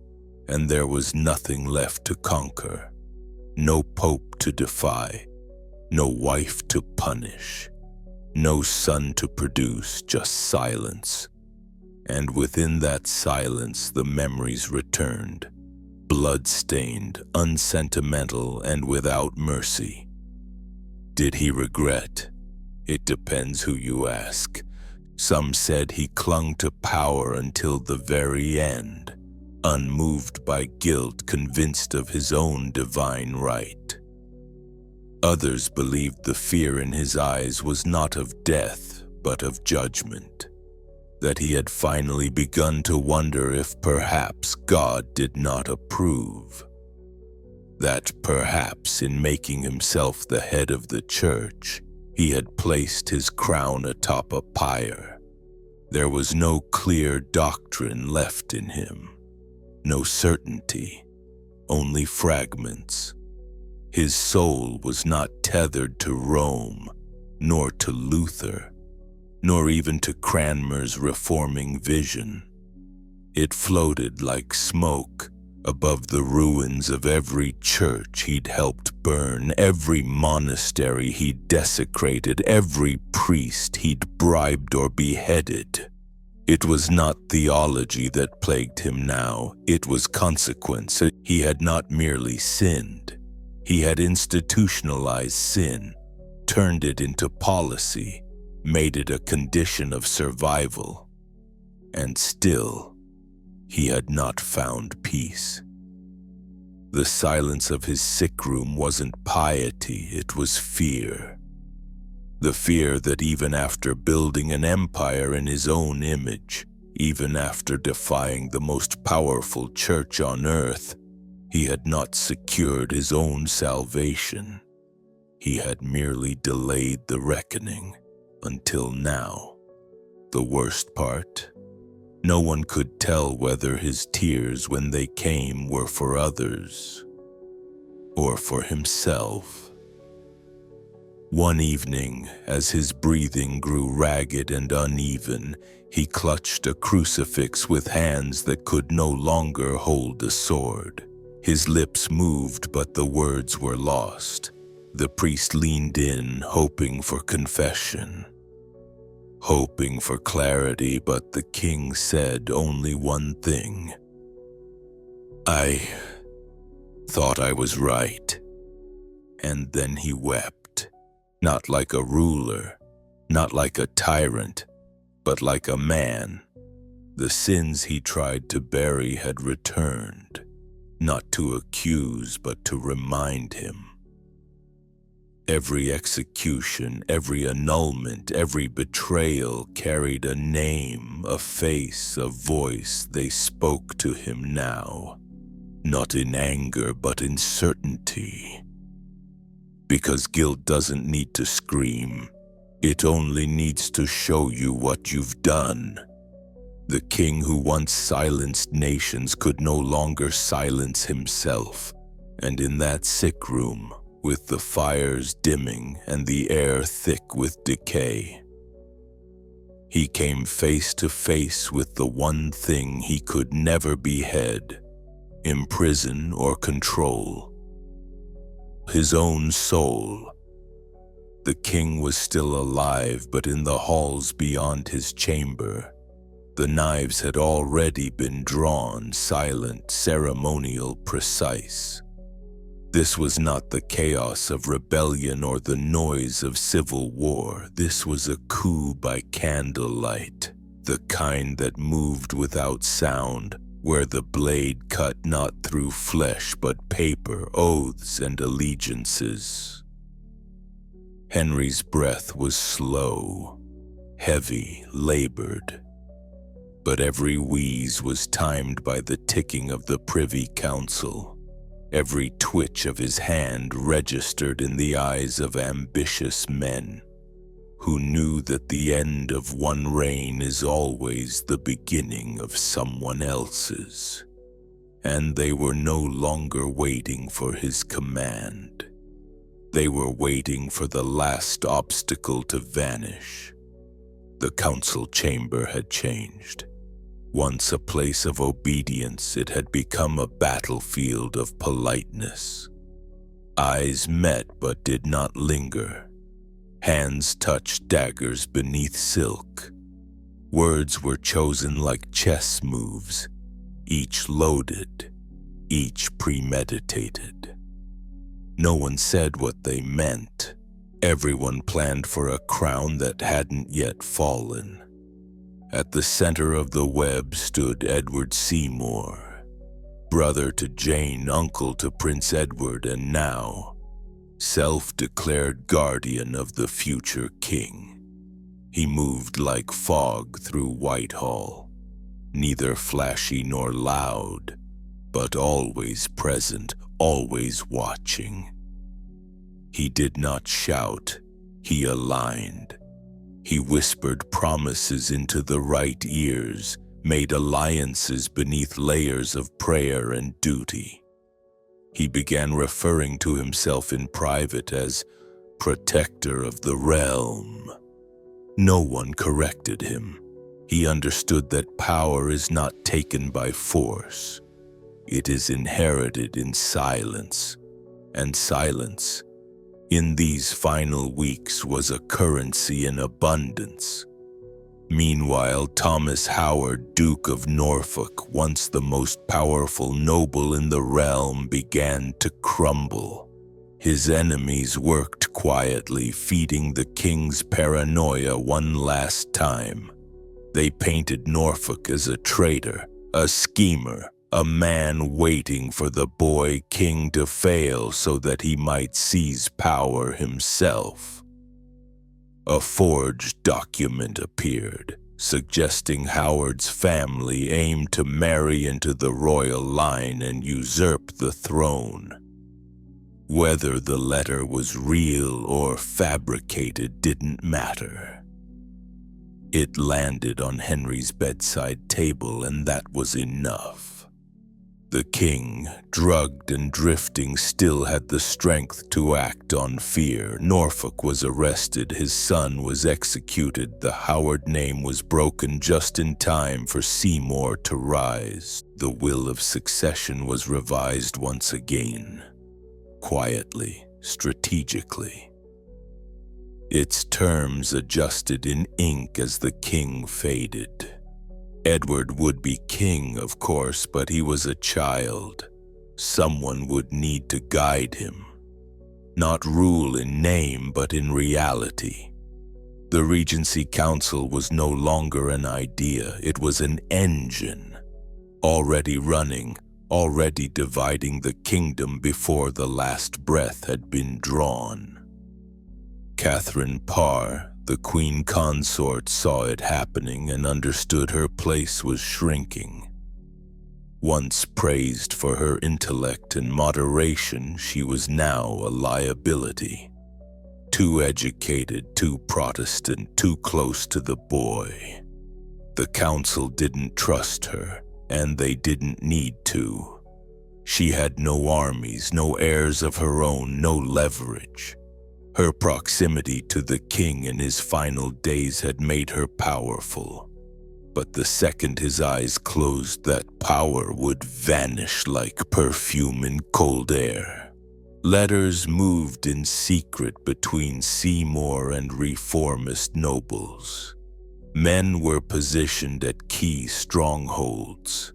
and there was nothing left to conquer. No pope to defy, no wife to punish, no son to produce, just silence. And within that silence the memories returned, blood-stained, unsentimental, and without mercy. Did he regret? It depends who you ask. Some said he clung to power until the very end, unmoved by guilt, convinced of his own divine right. Others believed the fear in his eyes was not of death, but of judgment, that he had finally begun to wonder if perhaps God did not approve, that perhaps in making himself the head of the church, he had placed his crown atop a pyre. There was no clear doctrine left in him, no certainty, only fragments. His soul was not tethered to Rome, nor to Luther, nor even to Cranmer's reforming vision. It floated like smoke above the ruins of every church he'd helped burn, every monastery he'd desecrated, every priest he'd bribed or beheaded. It was not theology that plagued him now, it was consequence. He had not merely sinned, he had institutionalized sin, turned it into policy, made it a condition of survival. And still, he had not found peace. The silence of his sick room wasn't piety, it was fear. The fear that even after building an empire in his own image, even after defying the most powerful church on earth, he had not secured his own salvation. He had merely delayed the reckoning until now. The worst part? No one could tell whether his tears when they came were for others or for himself. One evening, as his breathing grew ragged and uneven, he clutched a crucifix with hands that could no longer hold a sword. His lips moved, but the words were lost. The priest leaned in, hoping for confession, hoping for clarity, but the king said only one thing. "I thought I was right." And then he wept, not like a ruler, not like a tyrant, but like a man. The sins he tried to bury had returned, not to accuse, but to remind him. Every execution, every annulment, every betrayal carried a name, a face, a voice. They spoke to him now, not in anger, but in certainty. Because guilt doesn't need to scream, It only needs to show you what you've done. The king who once silenced nations could no longer silence himself, and in that sick room, with the fires dimming and the air thick with decay, he came face to face with the one thing he could never behead, imprison, or control: his own soul. The king was still alive, but in the halls beyond his chamber, the knives had already been drawn, silent, ceremonial, precise. This was not the chaos of rebellion or the noise of civil war. This was a coup by candlelight, the kind that moved without sound, where the blade cut not through flesh but paper, oaths, and allegiances. Henry's breath was slow, heavy, labored, but every wheeze was timed by the ticking of the Privy Council. Every twitch of his hand registered in the eyes of ambitious men who knew that the end of one reign is always the beginning of someone else's. And they were no longer waiting for his command. They were waiting for the last obstacle to vanish. The council chamber had changed. Once a place of obedience, it had become a battlefield of politeness. Eyes met but did not linger. Hands touched daggers beneath silk. Words were chosen like chess moves, each loaded, each premeditated. No one said what they meant. Everyone planned for a crown that hadn't yet fallen. At the center of the web stood Edward Seymour, brother to Jane, uncle to Prince Edward, and now self-declared guardian of the future king. He moved like fog through Whitehall, neither flashy nor loud, but always present, always watching. He did not shout, he aligned. He whispered promises into the right ears, made alliances beneath layers of prayer and duty. He began referring to himself in private as protector of the realm. No one corrected him. He understood that power is not taken by force. It is inherited in silence, and silence, in these final weeks, was a currency in abundance. Meanwhile, Thomas Howard, Duke of Norfolk, once the most powerful noble in the realm, began to crumble. His enemies worked quietly, feeding the king's paranoia one last time. They painted Norfolk as a traitor, a schemer, a man waiting for the boy king to fail so that he might seize power himself. A forged document appeared, suggesting Howard's family aimed to marry into the royal line and usurp the throne. Whether the letter was real or fabricated didn't matter. It landed on Henry's bedside table, and that was enough. The king, drugged and drifting, still had the strength to act on fear. Norfolk was arrested, his son was executed, the Howard name was broken just in time for Seymour to rise. The will of succession was revised once again, quietly, strategically. Its terms adjusted in ink as the king faded. Edward would be king, of course, but he was a child. Someone would need to guide him. Not rule in name, but in reality. The Regency Council was no longer an idea, it was an engine. Already running, already dividing the kingdom before the last breath had been drawn. Catherine Parr, the queen consort, saw it happening and understood her place was shrinking. Once praised for her intellect and moderation, she was now a liability. Too educated, too Protestant, too close to the boy. The council didn't trust her, and they didn't need to. She had no armies, no heirs of her own, no leverage. Her proximity to the king in his final days had made her powerful. But the second his eyes closed, that power would vanish like perfume in cold air. Letters moved in secret between Seymour and reformist nobles. Men were positioned at key strongholds.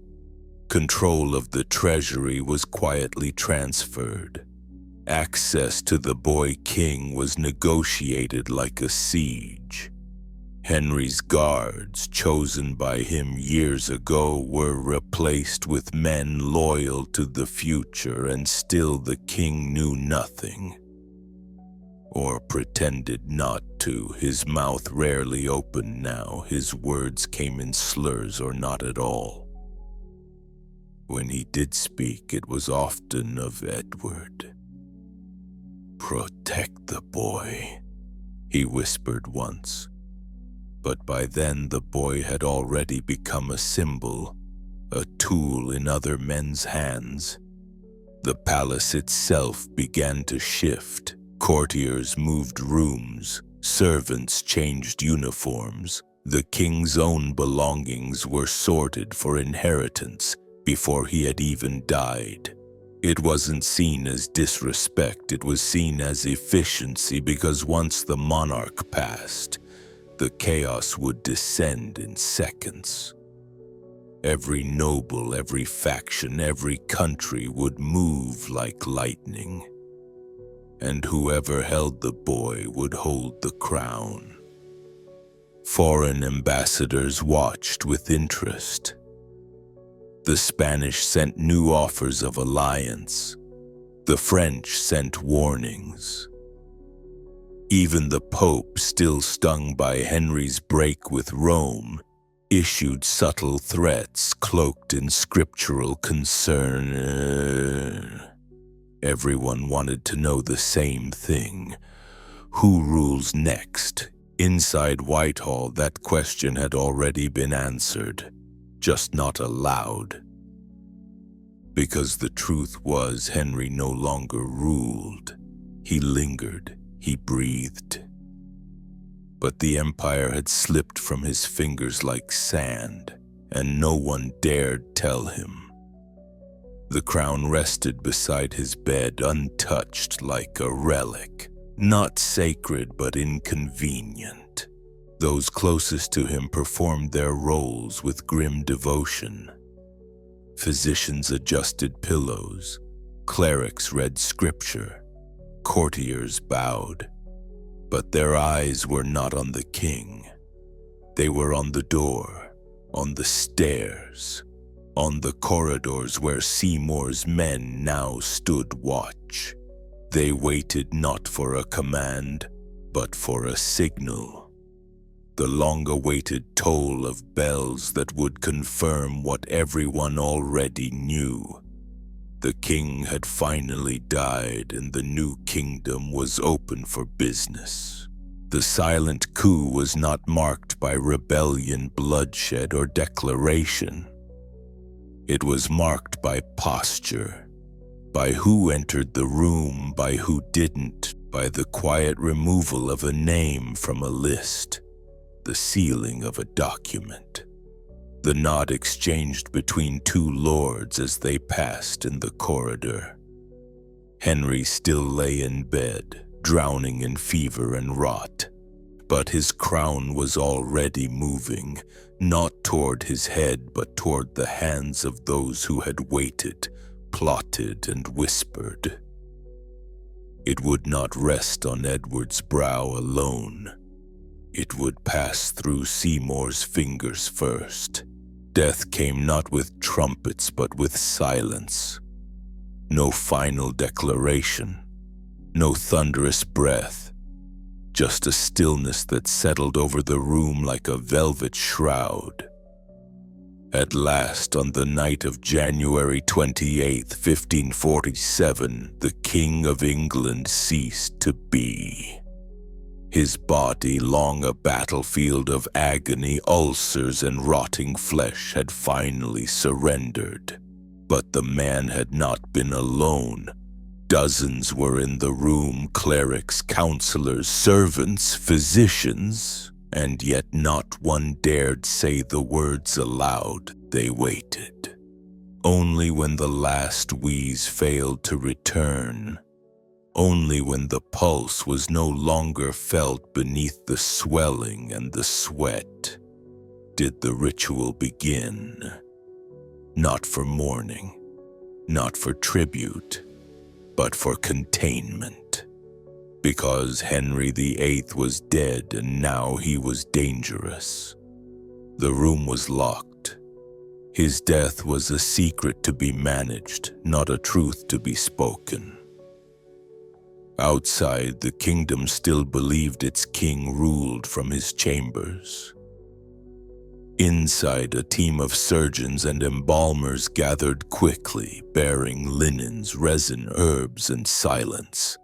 Control of the treasury was quietly transferred. Access to the boy king was negotiated like a siege. Henry's guards, chosen by him years ago, were replaced with men loyal to the future, and still the king knew nothing. Or pretended not to. His mouth rarely opened now. His words came in slurs or not at all. When he did speak, it was often of Edward. "Protect the boy," he whispered once. But by then the boy had already become a symbol, a tool in other men's hands. The palace itself began to shift. Courtiers moved rooms, servants changed uniforms. The king's own belongings were sorted for inheritance before he had even died. It wasn't seen as disrespect, it was seen as efficiency, because once the monarch passed, the chaos would descend in seconds. Every noble, every faction, every country would move like lightning. And whoever held the boy would hold the crown. Foreign ambassadors watched with interest. The Spanish sent new offers of alliance. The French sent warnings. Even the Pope, still stung by Henry's break with Rome, issued subtle threats cloaked in scriptural concern. Everyone wanted to know the same thing. Who rules next? Inside Whitehall, that question had already been answered, just not aloud. Because the truth was, Henry no longer ruled. He lingered. He breathed. But the empire had slipped from his fingers like sand, and no one dared tell him. The crown rested beside his bed, untouched like a relic, not sacred but inconvenient. Those closest to him performed their roles with grim devotion. Physicians adjusted pillows, clerics read scripture, courtiers bowed, but their eyes were not on the king. They were on the door, on the stairs, on the corridors where Seymour's men now stood watch. They waited not for a command, but for a signal. The long-awaited toll of bells that would confirm what everyone already knew. The king had finally died, and the new kingdom was open for business. The silent coup was not marked by rebellion, bloodshed, or declaration. It was marked by posture, by who entered the room, by who didn't, by the quiet removal of a name from a list, the sealing of a document. The nod exchanged between two lords as they passed in the corridor. Henry still lay in bed, drowning in fever and rot, but his crown was already moving, not toward his head but toward the hands of those who had waited, plotted, and whispered. It would not rest on Edward's brow alone. It would pass through Seymour's fingers first. Death came not with trumpets but with silence. No final declaration, no thunderous breath, just a stillness that settled over the room like a velvet shroud. At last, on the night of January 28, 1547, the King of England ceased to be. His body, long a battlefield of agony, ulcers, and rotting flesh, had finally surrendered. But the man had not been alone. Dozens were in the room, clerics, counselors, servants, physicians, and yet not one dared say the words aloud. They waited. Only when the last wheeze failed to return, only when the pulse was no longer felt beneath the swelling and the sweat, did the ritual begin. Not for mourning, not for tribute, but for containment. Because Henry VIII was dead and now he was dangerous. The room was locked. His death was a secret to be managed, not a truth to be spoken. Outside, the kingdom still believed its king ruled from his chambers. Inside, a team of surgeons and embalmers gathered quickly, bearing linens, resin, herbs, and silence.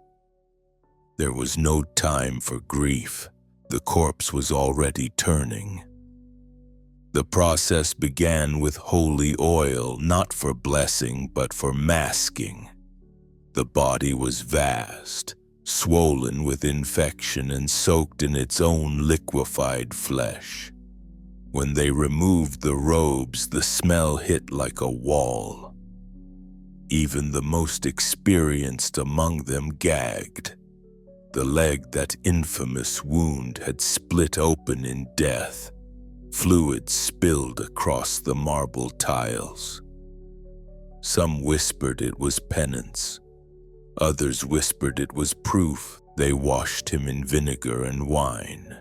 There was no time for grief. The corpse was already turning. The process began with holy oil, not for blessing, but for masking. The body was vast, swollen with infection and soaked in its own liquefied flesh. When they removed the robes, the smell hit like a wall. Even the most experienced among them gagged. The leg, that infamous wound, had split open in death. Fluid spilled across the marble tiles. Some whispered it was penance. Others whispered it was proof. They washed him in vinegar and wine.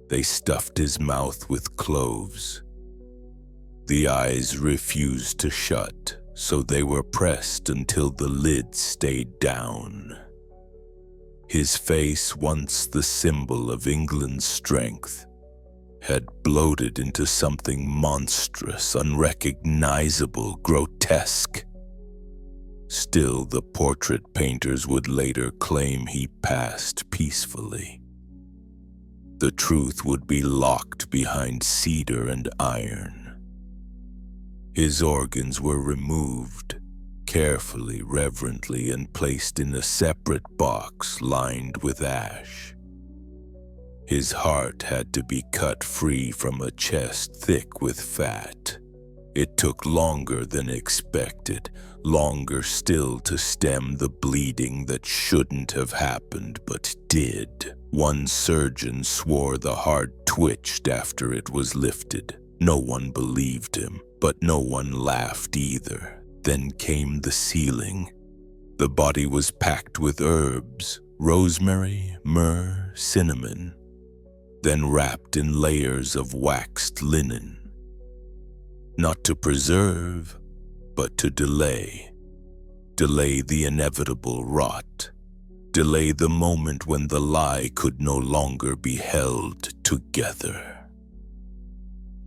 They stuffed his mouth with cloves. The eyes refused to shut, so they were pressed until the lids stayed down. His face, once the symbol of England's strength, had bloated into something monstrous, unrecognizable, grotesque. Still, the portrait painters would later claim he passed peacefully. The truth would be locked behind cedar and iron. His organs were removed, carefully, reverently, and placed in a separate box lined with ash. His heart had to be cut free from a chest thick with fat. It took longer than expected, longer still to stem the bleeding that shouldn't have happened but did. One surgeon swore the heart twitched after it was lifted. No one believed him, but no one laughed either. Then came the sealing. The body was packed with herbs, rosemary, myrrh, cinnamon, then wrapped in layers of waxed linen. Not to preserve, but to delay. Delay the inevitable rot. Delay the moment when the lie could no longer be held together.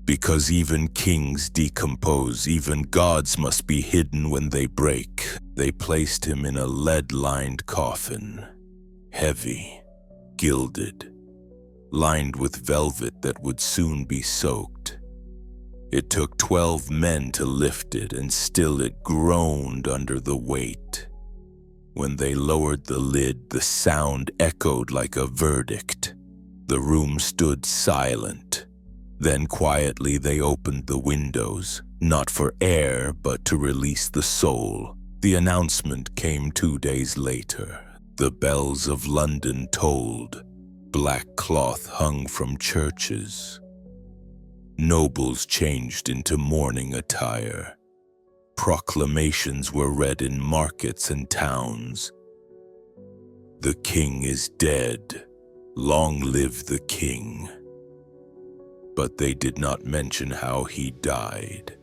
Because even kings decompose, even gods must be hidden when they break. They placed him in a lead-lined coffin, heavy, gilded, lined with velvet that would soon be soaked. It took 12 men to lift it, and still it groaned under the weight. When they lowered the lid, the sound echoed like a verdict. The room stood silent. Then quietly they opened the windows, not for air, but to release the soul. The announcement came 2 days later. The bells of London tolled. Black cloth hung from churches. Nobles changed into mourning attire. Proclamations were read in markets and towns. The king is dead. Long live the king. But they did not mention how he died.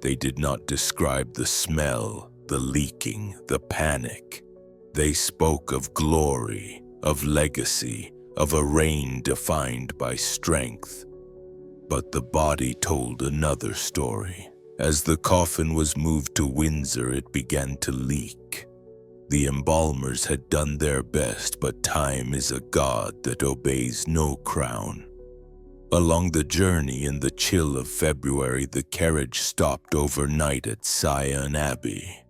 They did not describe the smell, the leaking, the panic. They spoke of glory, of legacy, of a reign defined by strength. But the body told another story. As the coffin was moved to Windsor, it began to leak. The embalmers had done their best, but time is a god that obeys no crown. Along the journey in the chill of February, the carriage stopped overnight at Sion Abbey.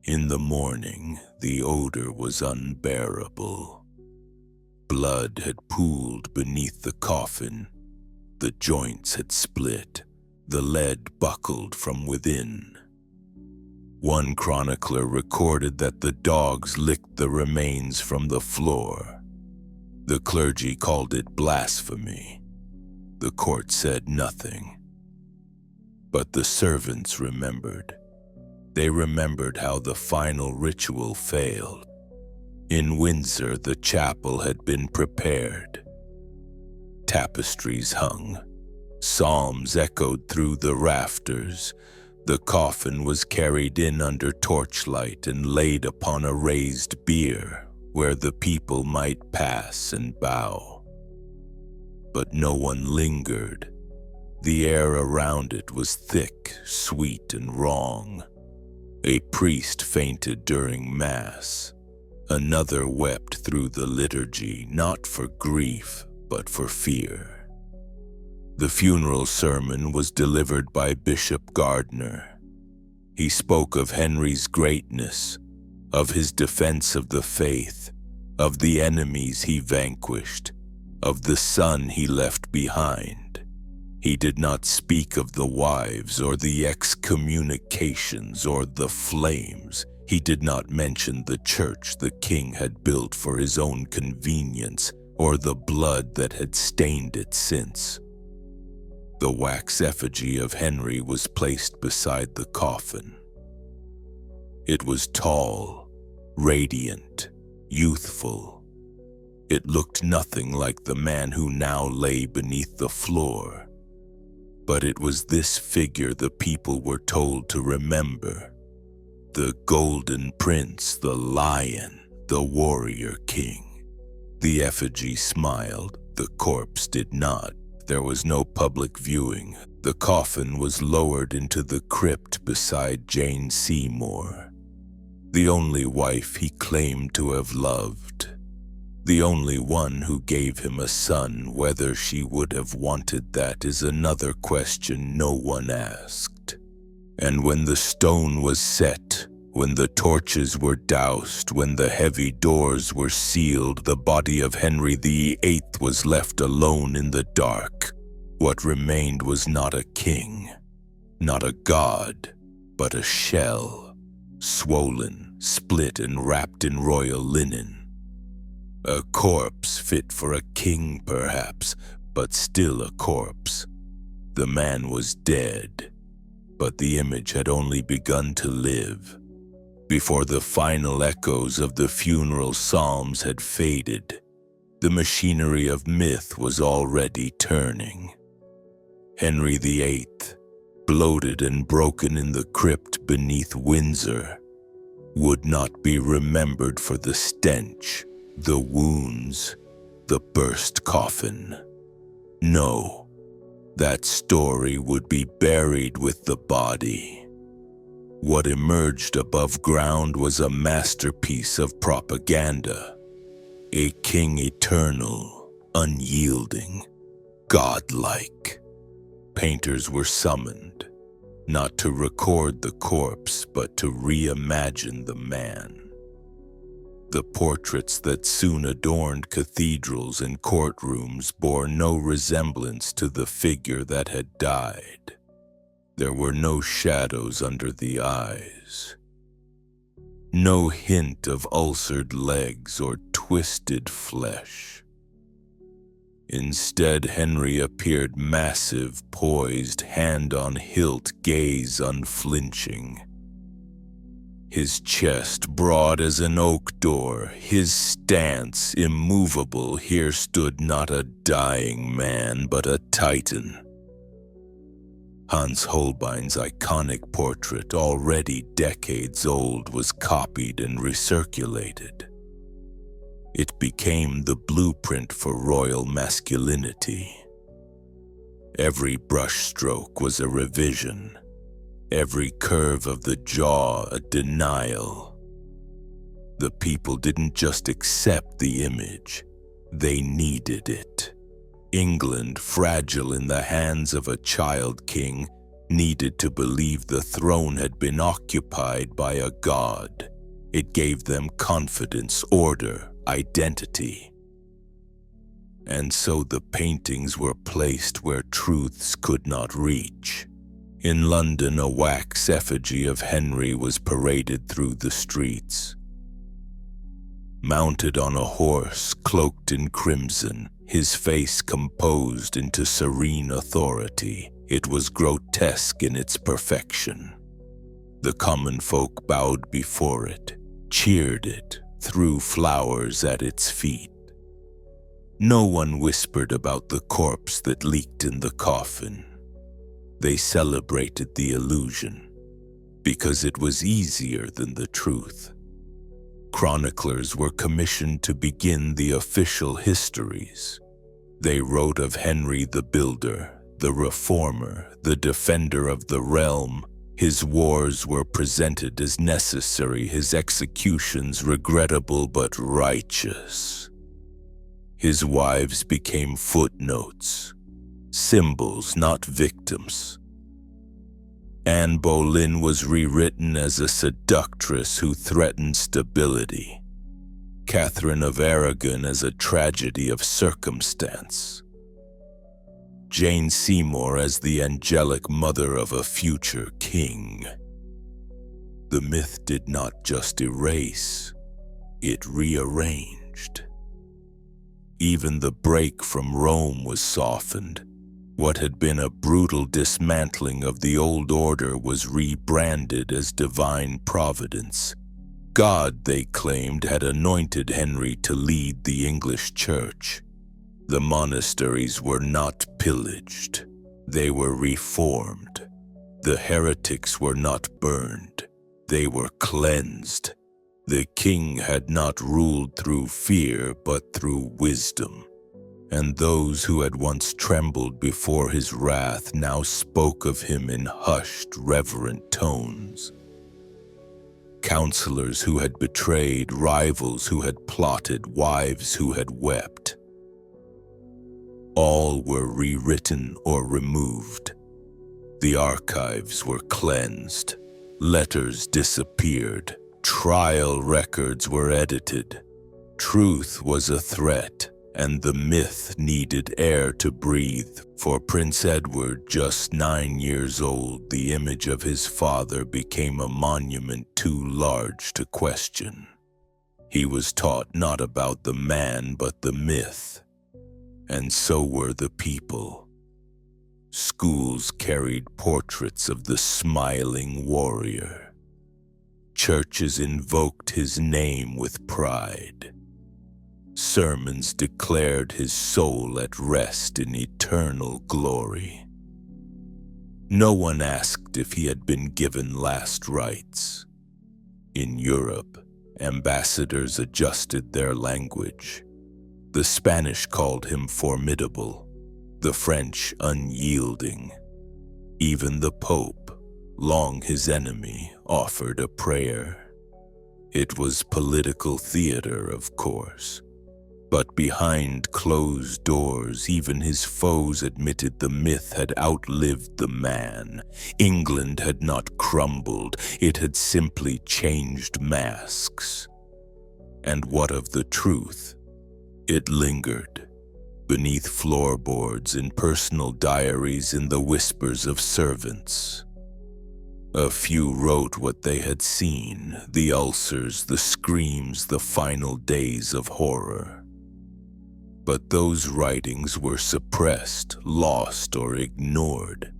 In the morning, the odor was unbearable. Blood had pooled beneath the coffin. The joints had split. The lead buckled from within. One chronicler recorded that the dogs licked the remains from the floor. The clergy called it blasphemy. The court said nothing. But the servants remembered. They remembered how the final ritual failed. In Windsor, the chapel had been prepared. Tapestries hung. Psalms echoed through the rafters. The coffin was carried in under torchlight and laid upon a raised bier where the people might pass and bow. But no one lingered. The air around it was thick, sweet, and wrong. A priest fainted during Mass. Another wept through the liturgy, not for grief, but for fear. The funeral sermon was delivered by Bishop Gardner. He spoke of Henry's greatness, of his defense of the faith, of the enemies he vanquished, of the son he left behind. He did not speak of the wives or the excommunications or the flames. He did not mention the church the king had built for his own convenience or the blood that had stained it since. The wax effigy of Henry was placed beside the coffin. It was tall, radiant, youthful. It looked nothing like the man who now lay beneath the floor. But it was this figure the people were told to remember. The golden prince, the lion, the warrior king. The effigy smiled, the corpse did not. There was no public viewing. The coffin was lowered into the crypt beside Jane Seymour, the only wife he claimed to have loved, the only one who gave him a son. Whether she would have wanted that is another question no one asked. And when the stone was set, when the torches were doused, when the heavy doors were sealed, the body of Henry VIII was left alone in the dark. What remained was not a king, not a god, but a shell, swollen, split, and wrapped in royal linen. A corpse fit for a king, perhaps, but still a corpse. The man was dead, but the image had only begun to live. Before the final echoes of the funeral psalms had faded, the machinery of myth was already turning. Henry VIII, bloated and broken in the crypt beneath Windsor, would not be remembered for the stench, the wounds, the burst coffin. No, that story would be buried with the body. What emerged above ground was a masterpiece of propaganda. A king eternal, unyielding, godlike. Painters were summoned, not to record the corpse, but to reimagine the man. The portraits that soon adorned cathedrals and courtrooms bore no resemblance to the figure that had died. There were no shadows under the eyes, no hint of ulcered legs or twisted flesh. Instead, Henry appeared massive, poised, hand on hilt, gaze unflinching. His chest broad as an oak door, his stance immovable. Here stood not a dying man, but a titan. Hans Holbein's iconic portrait, already decades old, was copied and recirculated. It became the blueprint for royal masculinity. Every brushstroke was a revision, every curve of the jaw a denial. The people didn't just accept the image, they needed it. England, fragile in the hands of a child king, needed to believe the throne had been occupied by a god. It gave them confidence, order, identity. And so the paintings were placed where truths could not reach. In London, a wax effigy of Henry was paraded through the streets. Mounted on a horse, cloaked in crimson, his face composed into serene authority, it was grotesque in its perfection. The common folk bowed before it, cheered it, threw flowers at its feet. No one whispered about the corpse that leaked in the coffin. They celebrated the illusion, because it was easier than the truth. Chroniclers were commissioned to begin the official histories. They wrote of Henry the Builder, the reformer, the defender of the realm. His wars were presented as necessary, his executions regrettable but righteous. His wives became footnotes, symbols, not victims. Anne Boleyn was rewritten as a seductress who threatened stability. Catherine of Aragon as a tragedy of circumstance. Jane Seymour as the angelic mother of a future king. The myth did not just erase, it rearranged. Even the break from Rome was softened. What had been a brutal dismantling of the old order was rebranded as divine providence. God, they claimed, had anointed Henry to lead the English church. The monasteries were not pillaged. They were reformed. The heretics were not burned. They were cleansed. The king had not ruled through fear, but through wisdom. And those who had once trembled before his wrath now spoke of him in hushed, reverent tones. Counselors who had betrayed, rivals who had plotted, wives who had wept. All were rewritten or removed. The archives were cleansed. Letters disappeared. Trial records were edited. Truth was a threat, and the myth needed air to breathe. For Prince Edward, just 9 years old, the image of his father became a monument too large to question. He was taught not about the man, but the myth. And so were the people. Schools carried portraits of the smiling warrior. Churches invoked his name with pride. Sermons declared his soul at rest in eternal glory. No one asked if he had been given last rites. In Europe, ambassadors adjusted their language. The Spanish called him formidable, the French unyielding. Even the Pope, long his enemy, offered a prayer. It was political theater, of course. But behind closed doors, even his foes admitted the myth had outlived the man. England had not crumbled, it had simply changed masks. And what of the truth? It lingered, beneath floorboards, in personal diaries, in the whispers of servants. A few wrote what they had seen, the ulcers, the screams, the final days of horror. But those writings were suppressed, lost, or ignored.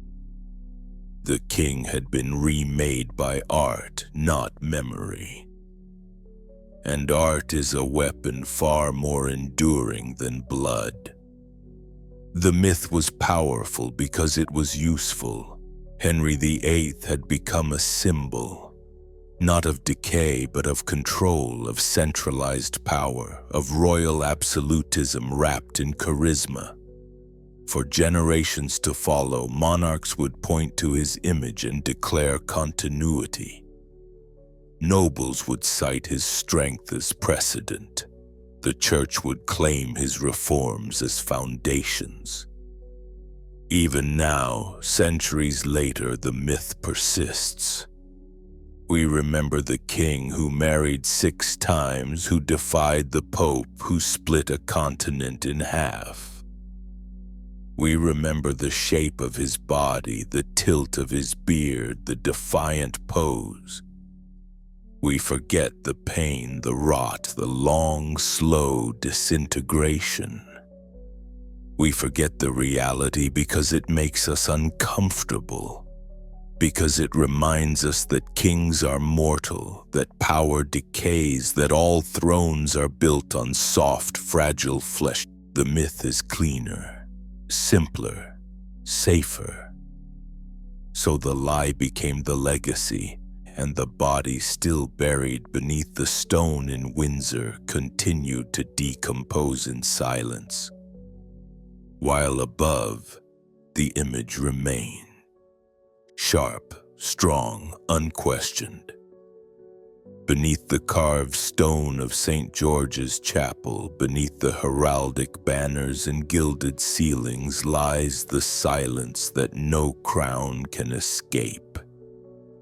The king had been remade by art, not memory. And art is a weapon far more enduring than blood. The myth was powerful because it was useful. Henry VIII had become a symbol, not of decay, but of control, of centralized power, of royal absolutism wrapped in charisma. For generations to follow, monarchs would point to his image and declare continuity. Nobles would cite his strength as precedent. The church would claim his reforms as foundations. Even now, centuries later, the myth persists. We remember the king who married 6 times, who defied the pope, who split a continent in half. We remember the shape of his body, the tilt of his beard, the defiant pose. We forget the pain, the rot, the long, slow disintegration. We forget the reality because it makes us uncomfortable, because it reminds us that kings are mortal, that power decays, that all thrones are built on soft, fragile flesh. The myth is cleaner, simpler, safer. So the lie became the legacy, and the body still buried beneath the stone in Windsor continued to decompose in silence, while above, the image remained. Sharp, strong, unquestioned. Beneath the carved stone of St. George's Chapel, beneath the heraldic banners and gilded ceilings, lies the silence that no crown can escape.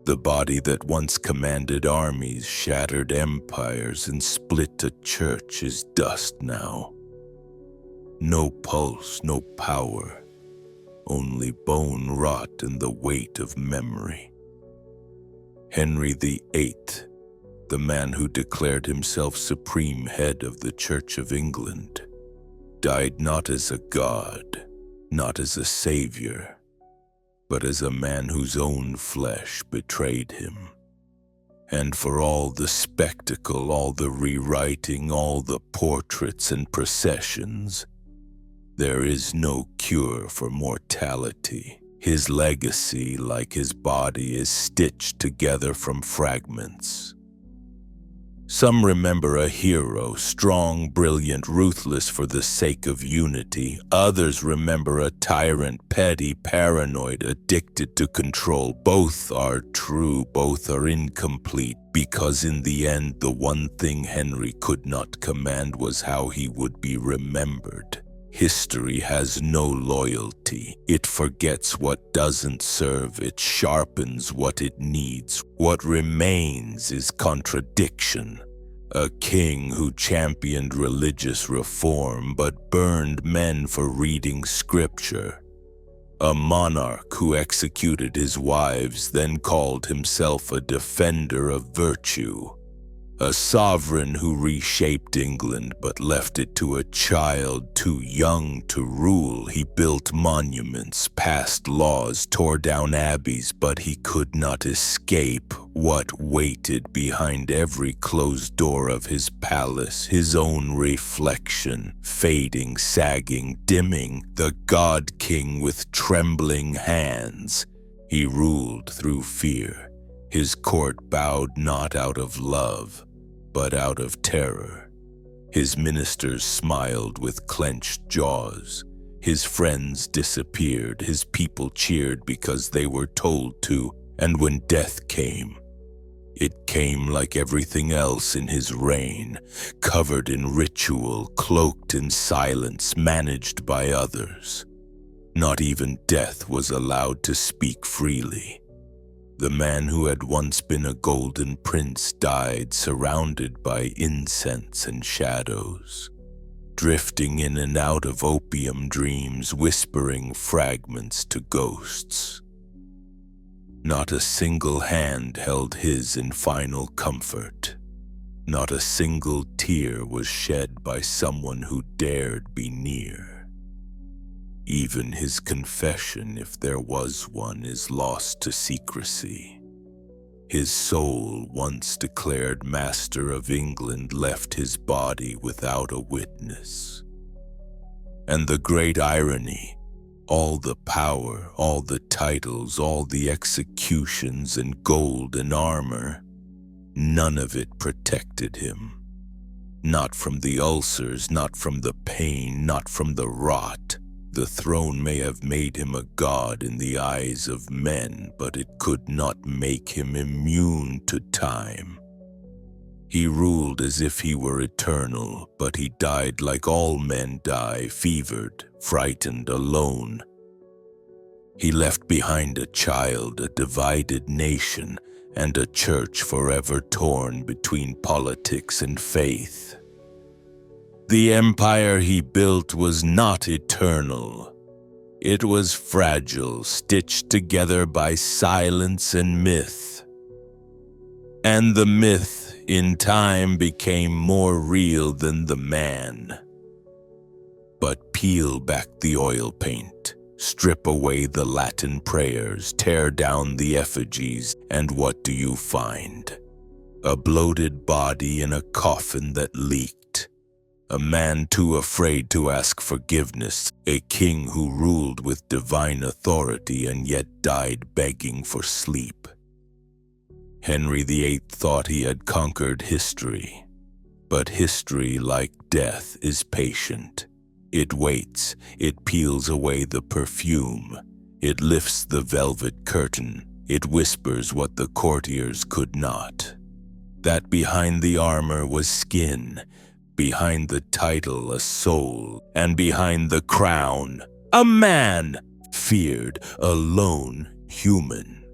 The body that once commanded armies, shattered empires, and split a church is dust now. No pulse, no power, only bone rot and the weight of memory. Henry VIII, the man who declared himself supreme head of the Church of England, died not as a god, not as a savior, but as a man whose own flesh betrayed him. And for all the spectacle, all the rewriting, all the portraits and processions, there is no cure for mortality. His legacy, like his body, is stitched together from fragments. Some remember a hero, strong, brilliant, ruthless for the sake of unity. Others remember a tyrant, petty, paranoid, addicted to control. Both are true, both are incomplete, because in the end, the one thing Henry could not command was how he would be remembered. History has no loyalty. It forgets what doesn't serve. It sharpens what it needs. What remains is contradiction. A king who championed religious reform but burned men for reading scripture. A monarch who executed his wives, then called himself a defender of virtue. A sovereign who reshaped England but left it to a child too young to rule. He built monuments, passed laws, tore down abbeys, but he could not escape what waited behind every closed door of his palace, his own reflection, fading, sagging, dimming, the God-King with trembling hands. He ruled through fear. His court bowed not out of love, but out of terror. His ministers smiled with clenched jaws. His friends disappeared. His people cheered because they were told to. And when death came, it came like everything else in his reign, covered in ritual, cloaked in silence, managed by others. Not even death was allowed to speak freely. The man who had once been a golden prince died surrounded by incense and shadows, drifting in and out of opium dreams, whispering fragments to ghosts. Not a single hand held his in final comfort. Not a single tear was shed by someone who dared be near. Even his confession, if there was one, is lost to secrecy. His soul, once declared master of England, left his body without a witness. And the great irony, all the power, all the titles, all the executions and gold and armor, none of it protected him. Not from the ulcers, not from the pain, not from the rot. The throne may have made him a god in the eyes of men, but it could not make him immune to time. He ruled as if he were eternal, but he died like all men die, fevered, frightened, alone. He left behind a child, a divided nation, and a church forever torn between politics and faith. The empire he built was not eternal. It was fragile, stitched together by silence and myth. And the myth, in time, became more real than the man. But peel back the oil paint, strip away the Latin prayers, tear down the effigies, and what do you find? A bloated body in a coffin that leaked. A man too afraid to ask forgiveness, a king who ruled with divine authority and yet died begging for sleep. Henry VIII thought he had conquered history, but history, like death, is patient. It waits, it peels away the perfume, it lifts the velvet curtain, it whispers what the courtiers could not. That behind the armor was skin, behind the title a soul, and behind the crown a man, feared, alone, human.